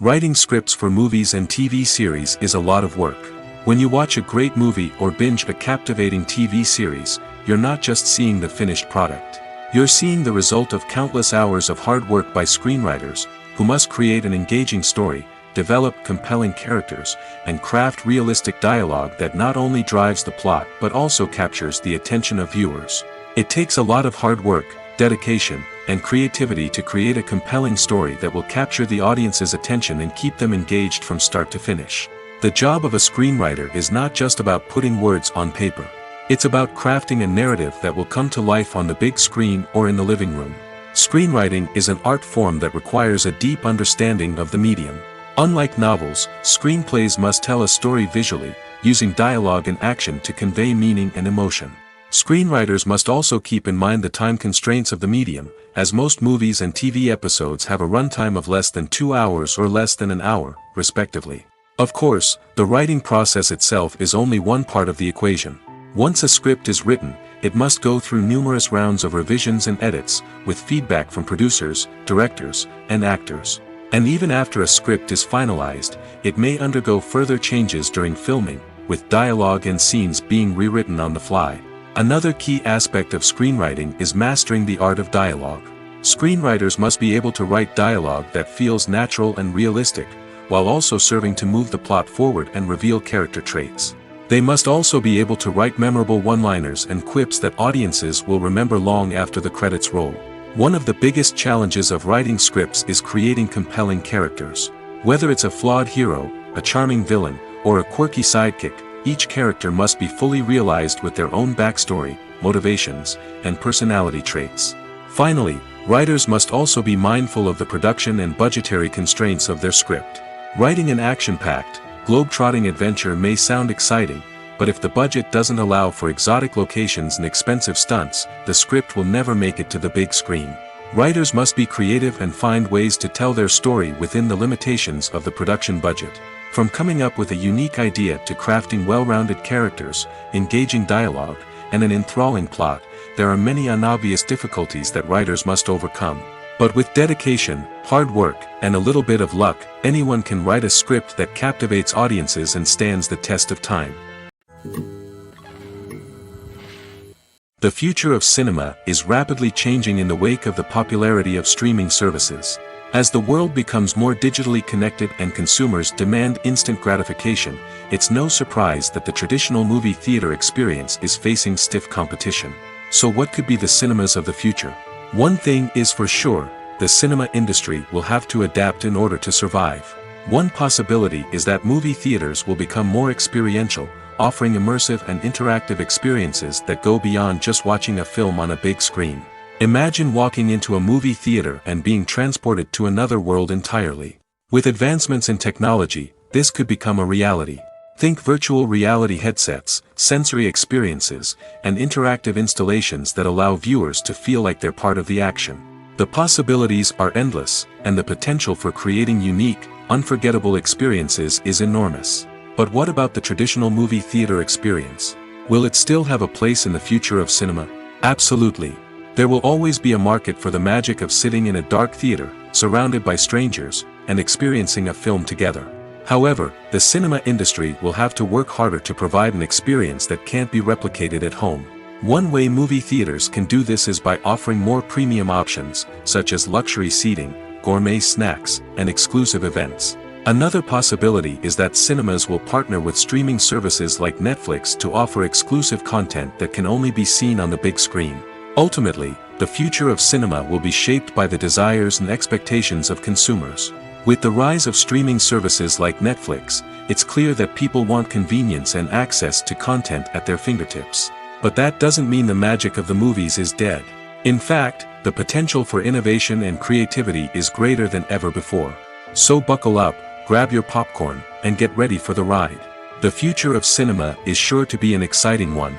Writing scripts for movies and TV series is a lot of work. When you watch a great movie or binge a captivating TV series, you're not just seeing the finished product. You're seeing the result of countless hours of hard work by screenwriters, who must create an engaging story, develop compelling characters, and craft realistic dialogue that not only drives the plot but also captures the attention of viewers. It takes a lot of hard work, dedication, and creativity to create a compelling story that will capture the audience's attention and keep them engaged from start to finish. The job of a screenwriter is not just about putting words on paper. It's about crafting a narrative that will come to life on the big screen or in the living room. Screenwriting is an art form that requires a deep understanding of the medium. Unlike novels, screenplays must tell a story visually, using dialogue and action to convey meaning and emotion. Screenwriters must also keep in mind the time constraints of the medium, as most movies and TV episodes have a runtime of less than 2 hours or less than an hour, respectively. Of course, the writing process itself is only one part of the equation. Once a script is written, it must go through numerous rounds of revisions and edits, with feedback from producers, directors, and actors. And even after a script is finalized, it may undergo further changes during filming, with dialogue and scenes being rewritten on the fly. Another key aspect of screenwriting is mastering the art of dialogue. Screenwriters must be able to write dialogue that feels natural and realistic, while also serving to move the plot forward and reveal character traits. They must also be able to write memorable one-liners and quips that audiences will remember long after the credits roll. One of the biggest challenges of writing scripts is creating compelling characters. Whether it's a flawed hero, a charming villain, or a quirky sidekick, each character must be fully realized with their own backstory, motivations, and personality traits. Finally, writers must also be mindful of the production and budgetary constraints of their script. Writing an action-packed, globe-trotting adventure may sound exciting, but if the budget doesn't allow for exotic locations and expensive stunts, the script will never make it to the big screen. Writers must be creative and find ways to tell their story within the limitations of the production budget. From coming up with a unique idea to crafting well-rounded characters, engaging dialogue, and an enthralling plot, there are many unobvious difficulties that writers must overcome. But with dedication, hard work, and a little bit of luck, anyone can write a script that captivates audiences and stands the test of time. The future of cinema is rapidly changing in the wake of the popularity of streaming services. As the world becomes more digitally connected and consumers demand instant gratification, it's no surprise that the traditional movie theater experience is facing stiff competition. So what could be the cinemas of the future? One thing is for sure, the cinema industry will have to adapt in order to survive. One possibility is that movie theaters will become more experiential, offering immersive and interactive experiences that go beyond just watching a film on a big screen. Imagine walking into a movie theater and being transported to another world entirely. With advancements in technology, this could become a reality. Think virtual reality headsets, sensory experiences, and interactive installations that allow viewers to feel like they're part of the action. The possibilities are endless, and the potential for creating unique, unforgettable experiences is enormous. But what about the traditional movie theater experience? Will it still have a place in the future of cinema? Absolutely. There will always be a market for the magic of sitting in a dark theater, surrounded by strangers, and experiencing a film together. However, the cinema industry will have to work harder to provide an experience that can't be replicated at home. One way movie theaters can do this is by offering more premium options, such as luxury seating, gourmet snacks, and exclusive events. Another possibility is that cinemas will partner with streaming services like Netflix to offer exclusive content that can only be seen on the big screen. Ultimately, the future of cinema will be shaped by the desires and expectations of consumers. With the rise of streaming services like Netflix, it's clear that people want convenience and access to content at their fingertips. But that doesn't mean the magic of the movies is dead. In fact, the potential for innovation and creativity is greater than ever before. So buckle up, grab your popcorn, and get ready for the ride. The future of cinema is sure to be an exciting one.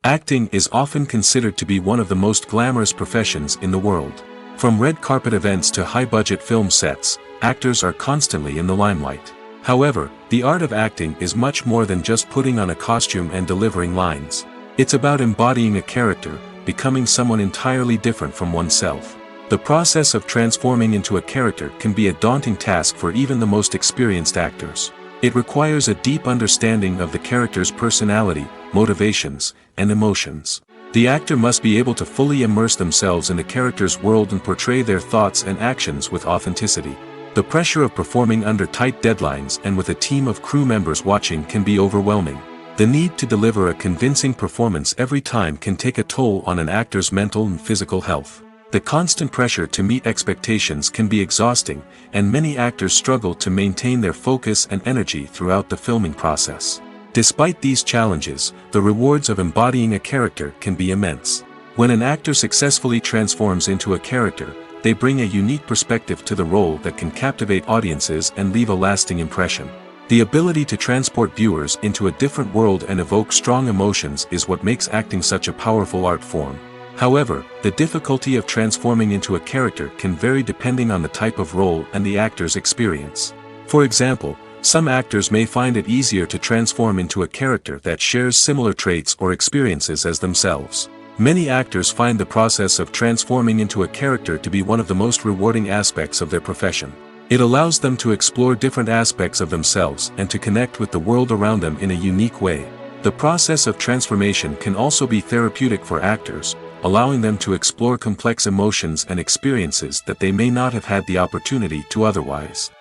Acting is often considered to be one of the most glamorous professions in the world. From red carpet events to high-budget film sets, actors are constantly in the limelight. However, the art of acting is much more than just putting on a costume and delivering lines. It's about embodying a character, becoming someone entirely different from oneself. The process of transforming into a character can be a daunting task for even the most experienced actors. It requires a deep understanding of the character's personality, motivations, and emotions. The actor must be able to fully immerse themselves in the character's world and portray their thoughts and actions with authenticity. The pressure of performing under tight deadlines and with a team of crew members watching can be overwhelming. The need to deliver a convincing performance every time can take a toll on an actor's mental and physical health. The constant pressure to meet expectations can be exhausting, and many actors struggle to maintain their focus and energy throughout the filming process. Despite these challenges, the rewards of embodying a character can be immense. When an actor successfully transforms into a character, they bring a unique perspective to the role that can captivate audiences and leave a lasting impression. The ability to transport viewers into a different world and evoke strong emotions is what makes acting such a powerful art form. However, the difficulty of transforming into a character can vary depending on the type of role and the actor's experience. For example, some actors may find it easier to transform into a character that shares similar traits or experiences as themselves. Many actors find the process of transforming into a character to be one of the most rewarding aspects of their profession. It allows them to explore different aspects of themselves and to connect with the world around them in a unique way. The process of transformation can also be therapeutic for actors, allowing them to explore complex emotions and experiences that they may not have had the opportunity to otherwise.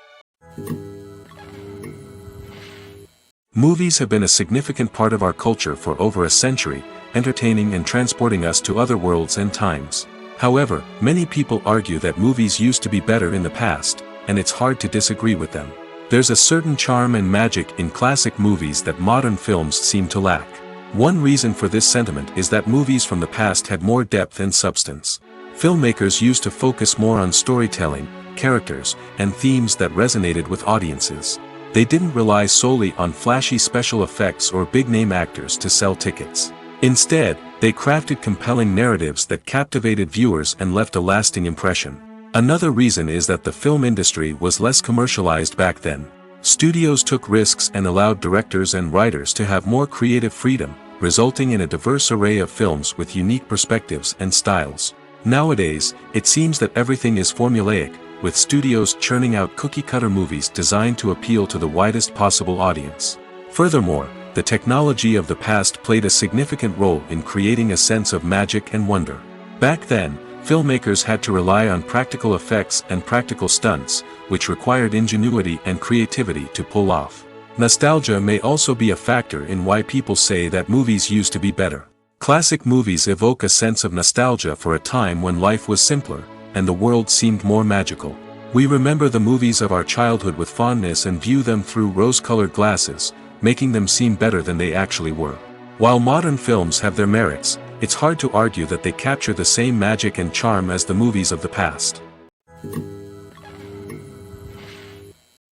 Movies have been a significant part of our culture for over a century, entertaining and transporting us to other worlds and times. However, many people argue that movies used to be better in the past, and it's hard to disagree with them. There's a certain charm and magic in classic movies that modern films seem to lack. One reason for this sentiment is that movies from the past had more depth and substance. Filmmakers used to focus more on storytelling, characters, and themes that resonated with audiences. They didn't rely solely on flashy special effects or big-name actors to sell tickets. Instead, they crafted compelling narratives that captivated viewers and left a lasting impression. Another reason is that the film industry was less commercialized back then. Studios took risks and allowed directors and writers to have more creative freedom, resulting in a diverse array of films with unique perspectives and styles. Nowadays, it seems that everything is formulaic, with studios churning out cookie-cutter movies designed to appeal to the widest possible audience. Furthermore, the technology of the past played a significant role in creating a sense of magic and wonder. Back then, filmmakers had to rely on practical effects and practical stunts, which required ingenuity and creativity to pull off. Nostalgia may also be a factor in why people say that movies used to be better. Classic movies evoke a sense of nostalgia for a time when life was simpler, and the world seemed more magical. We remember the movies of our childhood with fondness and view them through rose-colored glasses, making them seem better than they actually were. While modern films have their merits, it's hard to argue that they capture the same magic and charm as the movies of the past.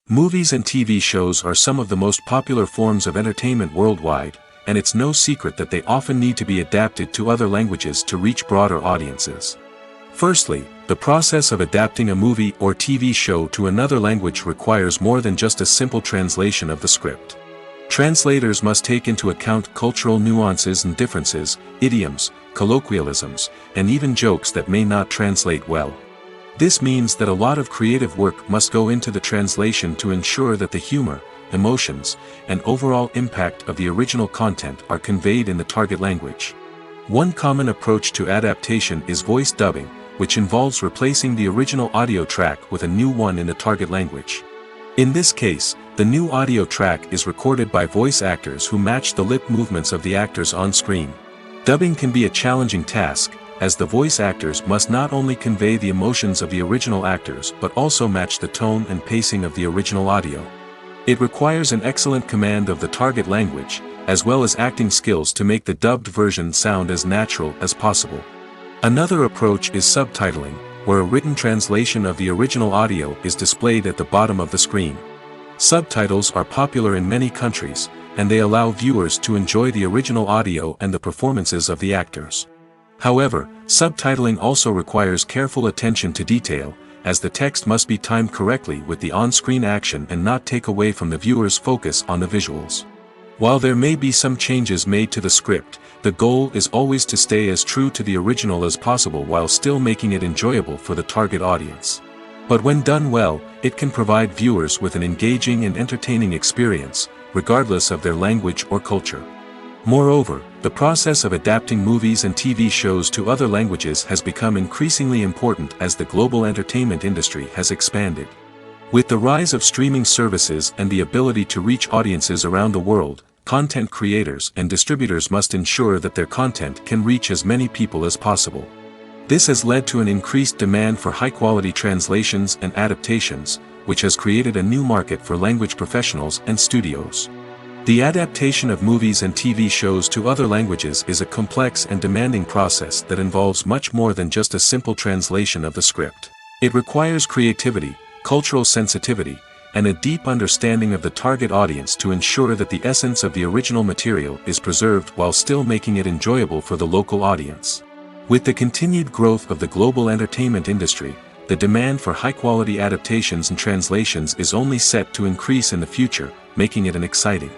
Movies and TV shows are some of the most popular forms of entertainment worldwide, and it's no secret that they often need to be adapted to other languages to reach broader audiences. Firstly, the process of adapting a movie or TV show to another language requires more than just a simple translation of the script. Translators must take into account cultural nuances and differences, idioms, colloquialisms, and even jokes that may not translate well. This means that a lot of creative work must go into the translation to ensure that the humor, emotions, and overall impact of the original content are conveyed in the target language. One common approach to adaptation is voice dubbing, which involves replacing the original audio track with a new one in the target language. In this case, the new audio track is recorded by voice actors who match the lip movements of the actors on screen. Dubbing can be a challenging task, as the voice actors must not only convey the emotions of the original actors but also match the tone and pacing of the original audio. It requires an excellent command of the target language, as well as acting skills to make the dubbed version sound as natural as possible. Another approach is subtitling, where a written translation of the original audio is displayed at the bottom of the screen. Subtitles are popular in many countries, and they allow viewers to enjoy the original audio and the performances of the actors. However, subtitling also requires careful attention to detail, as the text must be timed correctly with the on-screen action and not take away from the viewer's focus on the visuals. While there may be some changes made to the script, the goal is always to stay as true to the original as possible while still making it enjoyable for the target audience. But when done well, it can provide viewers with an engaging and entertaining experience, regardless of their language or culture. Moreover, the process of adapting movies and TV shows to other languages has become increasingly important as the global entertainment industry has expanded. With the rise of streaming services and the ability to reach audiences around the world, content creators and distributors must ensure that their content can reach as many people as possible. This has led to an increased demand for high-quality translations and adaptations, which has created a new market for language professionals and studios. The adaptation of movies and TV shows to other languages is a complex and demanding process that involves much more than just a simple translation of the script. It requires creativity, cultural sensitivity, and a deep understanding of the target audience to ensure that the essence of the original material is preserved while still making it enjoyable for the local audience. With the continued growth of the global entertainment industry, the demand for high-quality adaptations and translations is only set to increase in the future, making it an exciting.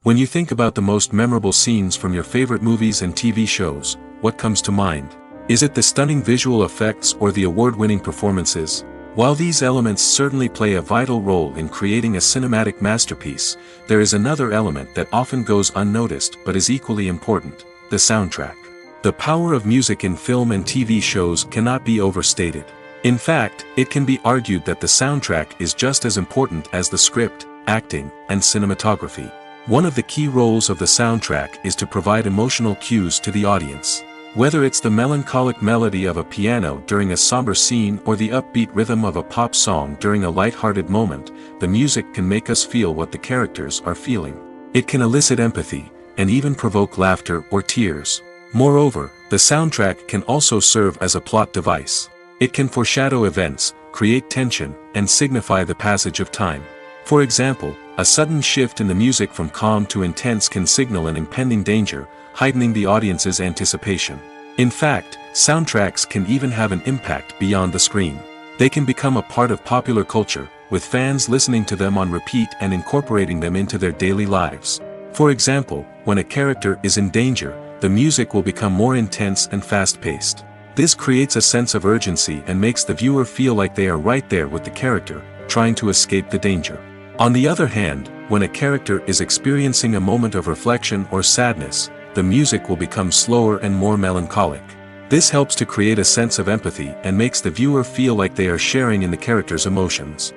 When you think about the most memorable scenes from your favorite movies and TV shows, what comes to mind? Is it the stunning visual effects or the award-winning performances? While these elements certainly play a vital role in creating a cinematic masterpiece, there is another element that often goes unnoticed but is equally important: the soundtrack. The power of music in film and TV shows cannot be overstated. In fact, it can be argued that the soundtrack is just as important as the script, acting, and cinematography. One of the key roles of the soundtrack is to provide emotional cues to the audience. Whether it's the melancholic melody of a piano during a somber scene or the upbeat rhythm of a pop song during a light-hearted moment, the music can make us feel what the characters are feeling. It can elicit empathy, and even provoke laughter or tears. Moreover, the soundtrack can also serve as a plot device. It can foreshadow events, create tension, and signify the passage of time. For example, a sudden shift in the music from calm to intense can signal an impending danger, heightening the audience's anticipation. In fact, soundtracks can even have an impact beyond the screen. They can become a part of popular culture, with fans listening to them on repeat and incorporating them into their daily lives. For example, when a character is in danger, the music will become more intense and fast-paced. This creates a sense of urgency and makes the viewer feel like they are right there with the character, trying to escape the danger. On the other hand, when a character is experiencing a moment of reflection or sadness, the music will become slower and more melancholic. This helps to create a sense of empathy and makes the viewer feel like they are sharing in the character's emotions.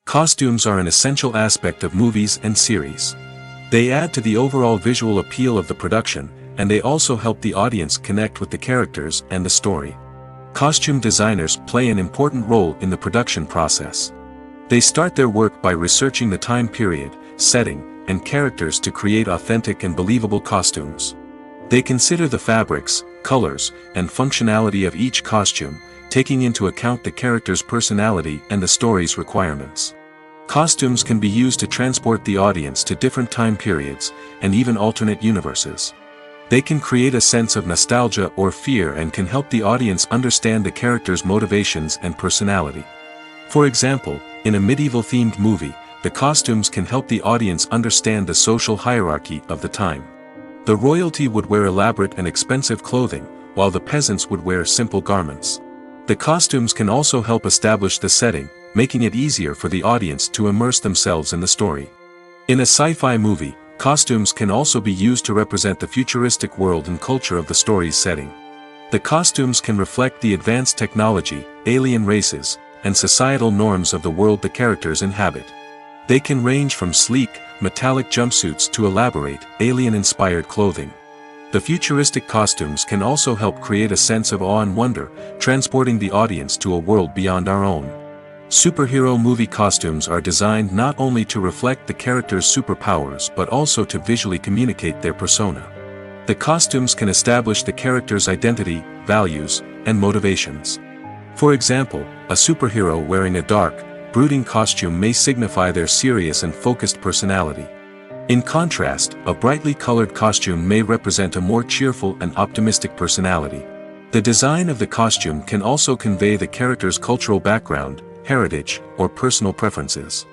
Costumes are an essential aspect of movies and series. They add to the overall visual appeal of the production, and they also help the audience connect with the characters and the story. Costume designers play an important role in the production process. They start their work by researching the time period, setting, and characters to create authentic and believable costumes. They consider the fabrics, colors, and functionality of each costume, taking into account the character's personality and the story's requirements. Costumes can be used to transport the audience to different time periods, and even alternate universes. They can create a sense of nostalgia or fear and can help the audience understand the character's motivations and personality. For example, in a medieval-themed movie, the costumes can help the audience understand the social hierarchy of the time. The royalty would wear elaborate and expensive clothing, while the peasants would wear simple garments. The costumes can also help establish the setting, making it easier for the audience to immerse themselves in the story. In a sci-fi movie, costumes can also be used to represent the futuristic world and culture of the story's setting. The costumes can reflect the advanced technology, alien races, and societal norms of the world the characters inhabit. They can range from sleek, metallic jumpsuits to elaborate, alien-inspired clothing. The futuristic costumes can also help create a sense of awe and wonder, transporting the audience to a world beyond our own. Superhero movie costumes are designed not only to reflect the character's superpowers but also to visually communicate their persona. The costumes can establish the character's identity, values, and motivations. For example, a superhero wearing a dark, brooding costume may signify their serious and focused personality. In contrast, a brightly colored costume may represent a more cheerful and optimistic personality. The design of the costume can also convey the character's cultural background, heritage, or personal preferences.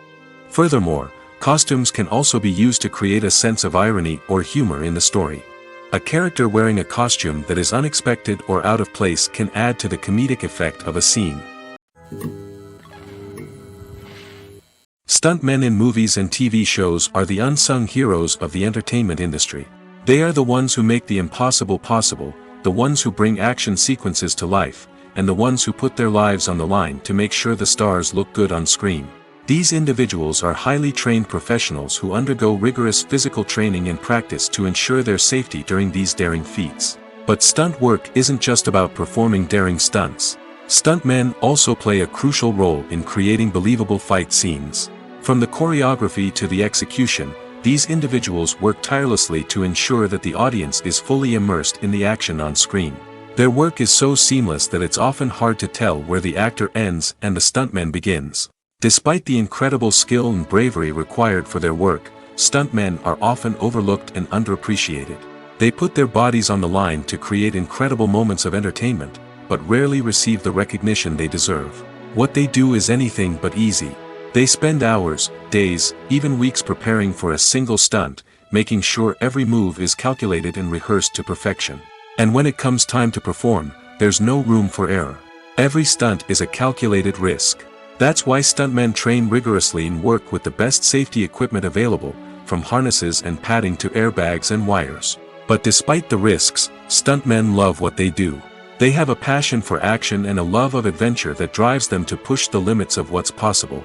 Furthermore, costumes can also be used to create a sense of irony or humor in the story. A character wearing a costume that is unexpected or out of place can add to the comedic effect of a scene. Stuntmen in movies and TV shows are the unsung heroes of the entertainment industry. They are the ones who make the impossible possible, the ones who bring action sequences to life, and the ones who put their lives on the line to make sure the stars look good on screen. These individuals are highly trained professionals who undergo rigorous physical training and practice to ensure their safety during these daring feats. But stunt work isn't just about performing daring stunts. Stuntmen also play a crucial role in creating believable fight scenes. From the choreography to the execution, these individuals work tirelessly to ensure that the audience is fully immersed in the action on screen. Their work is so seamless that it's often hard to tell where the actor ends and the stuntman begins. Despite the incredible skill and bravery required for their work, stuntmen are often overlooked and underappreciated. They put their bodies on the line to create incredible moments of entertainment, but rarely receive the recognition they deserve. What they do is anything but easy. They spend hours, days, even weeks preparing for a single stunt, making sure every move is calculated and rehearsed to perfection. And when it comes time to perform, there's no room for error. Every stunt is a calculated risk. That's why stuntmen train rigorously and work with the best safety equipment available, from harnesses and padding to airbags and wires. But despite the risks, stuntmen love what they do. They have a passion for action and a love of adventure that drives them to push the limits of what's possible.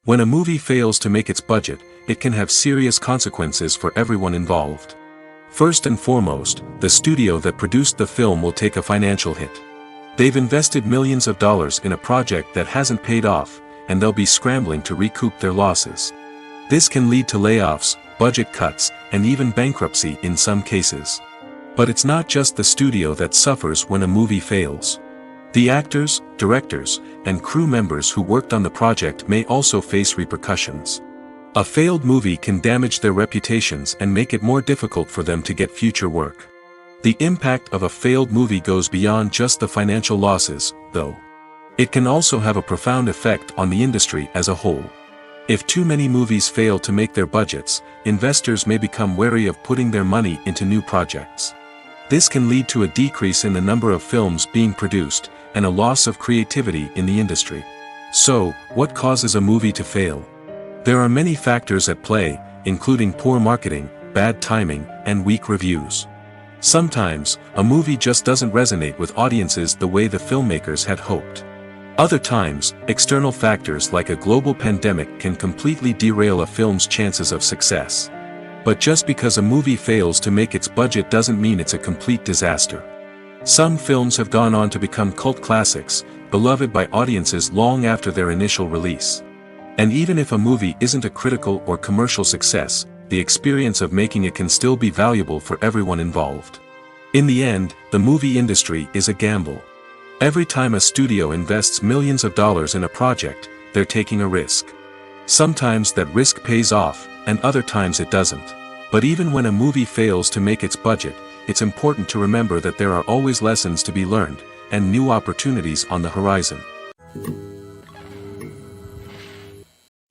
When a movie fails to make its budget, it can have serious consequences for everyone involved. First and foremost, the studio that produced the film will take a financial hit. They've invested millions of dollars in a project that hasn't paid off, and they'll be scrambling to recoup their losses. This can lead to layoffs, budget cuts, and even bankruptcy in some cases. But it's not just the studio that suffers when a movie fails. The actors, directors, and crew members who worked on the project may also face repercussions. A failed movie can damage their reputations and make it more difficult for them to get future work. The impact of a failed movie goes beyond just the financial losses, though. It can also have a profound effect on the industry as a whole. If too many movies fail to make their budgets, investors may become wary of putting their money into new projects. This can lead to a decrease in the number of films being produced, and a loss of creativity in the industry. So, what causes a movie to fail? There are many factors at play, including poor marketing, bad timing, and weak reviews. Sometimes, a movie just doesn't resonate with audiences the way the filmmakers had hoped. Other times, external factors like a global pandemic can completely derail a film's chances of success. But just because a movie fails to make its budget doesn't mean it's a complete disaster. Some films have gone on to become cult classics, beloved by audiences long after their initial release. And even if a movie isn't a critical or commercial success, the experience of making it can still be valuable for everyone involved. In the end, the movie industry is a gamble. Every time a studio invests millions of dollars in a project, they're taking a risk. Sometimes that risk pays off, and other times it doesn't. But even when a movie fails to make its budget, it's important to remember that there are always lessons to be learned, and new opportunities on the horizon.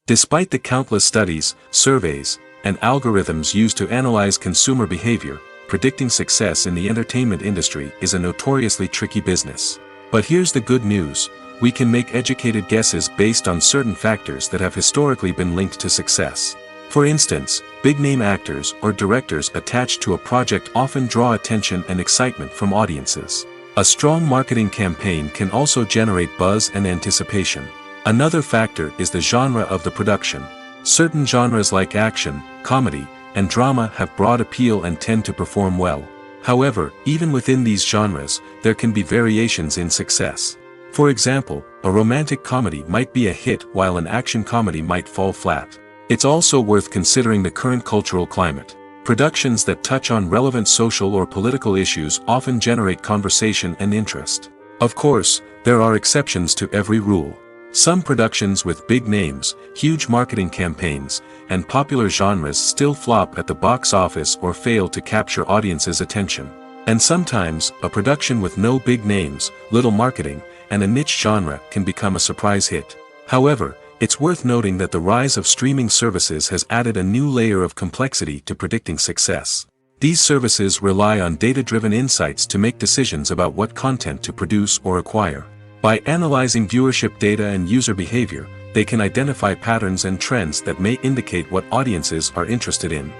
Despite the countless studies, surveys, and algorithms used to analyze consumer behavior, predicting success in the entertainment industry is a notoriously tricky business. But here's the good news: we can make educated guesses based on certain factors that have historically been linked to success. For instance, big-name actors or directors attached to a project often draw attention and excitement from audiences. A strong marketing campaign can also generate buzz and anticipation. Another factor is the genre of the production. Certain genres like action, comedy, and drama have broad appeal and tend to perform well. However, even within these genres, there can be variations in success. For example, a romantic comedy might be a hit while an action comedy might fall flat. It's also worth considering the current cultural climate. Productions that touch on relevant social or political issues often generate conversation and interest. Of course, there are exceptions to every rule. Some productions with big names, huge marketing campaigns, and popular genres still flop at the box office or fail to capture audiences' attention. And sometimes, a production with no big names, little marketing, and a niche genre can become a surprise hit. However, it's worth noting that the rise of streaming services has added a new layer of complexity to predicting success. These services rely on data-driven insights to make decisions about what content to produce or acquire. By analyzing viewership data and user behavior, they can identify patterns and trends that may indicate what audiences are interested in.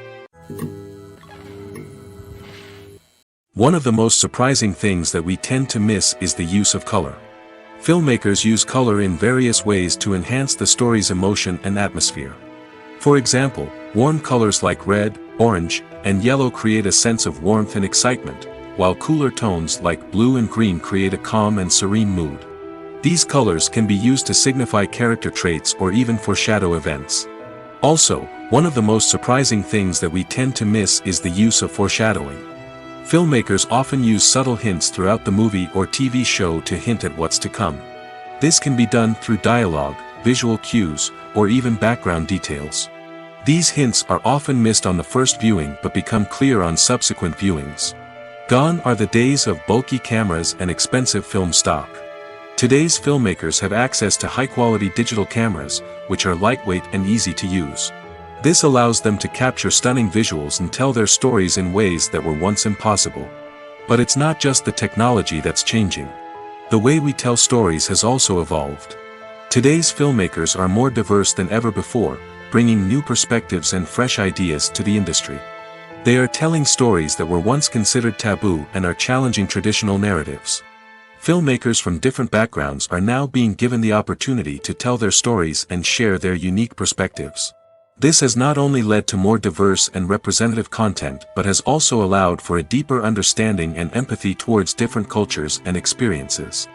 One of the most surprising things that we tend to miss is the use of color. Filmmakers use color in various ways to enhance the story's emotion and atmosphere. For example, warm colors like red, orange, and yellow create a sense of warmth and excitement, while cooler tones like blue and green create a calm and serene mood. These colors can be used to signify character traits or even foreshadow events. Also, one of the most surprising things that we tend to miss is the use of foreshadowing. Filmmakers often use subtle hints throughout the movie or TV show to hint at what's to come. This can be done through dialogue, visual cues, or even background details. These hints are often missed on the first viewing but become clear on subsequent viewings. Gone are the days of bulky cameras and expensive film stock. Today's filmmakers have access to high-quality digital cameras, which are lightweight and easy to use. This allows them to capture stunning visuals and tell their stories in ways that were once impossible. But it's not just the technology that's changing. The way we tell stories has also evolved. Today's filmmakers are more diverse than ever before, bringing new perspectives and fresh ideas to the industry. They are telling stories that were once considered taboo and are challenging traditional narratives. Filmmakers from different backgrounds are now being given the opportunity to tell their stories and share their unique perspectives. This has not only led to more diverse and representative content but has also allowed for a deeper understanding and empathy towards different cultures and experiences.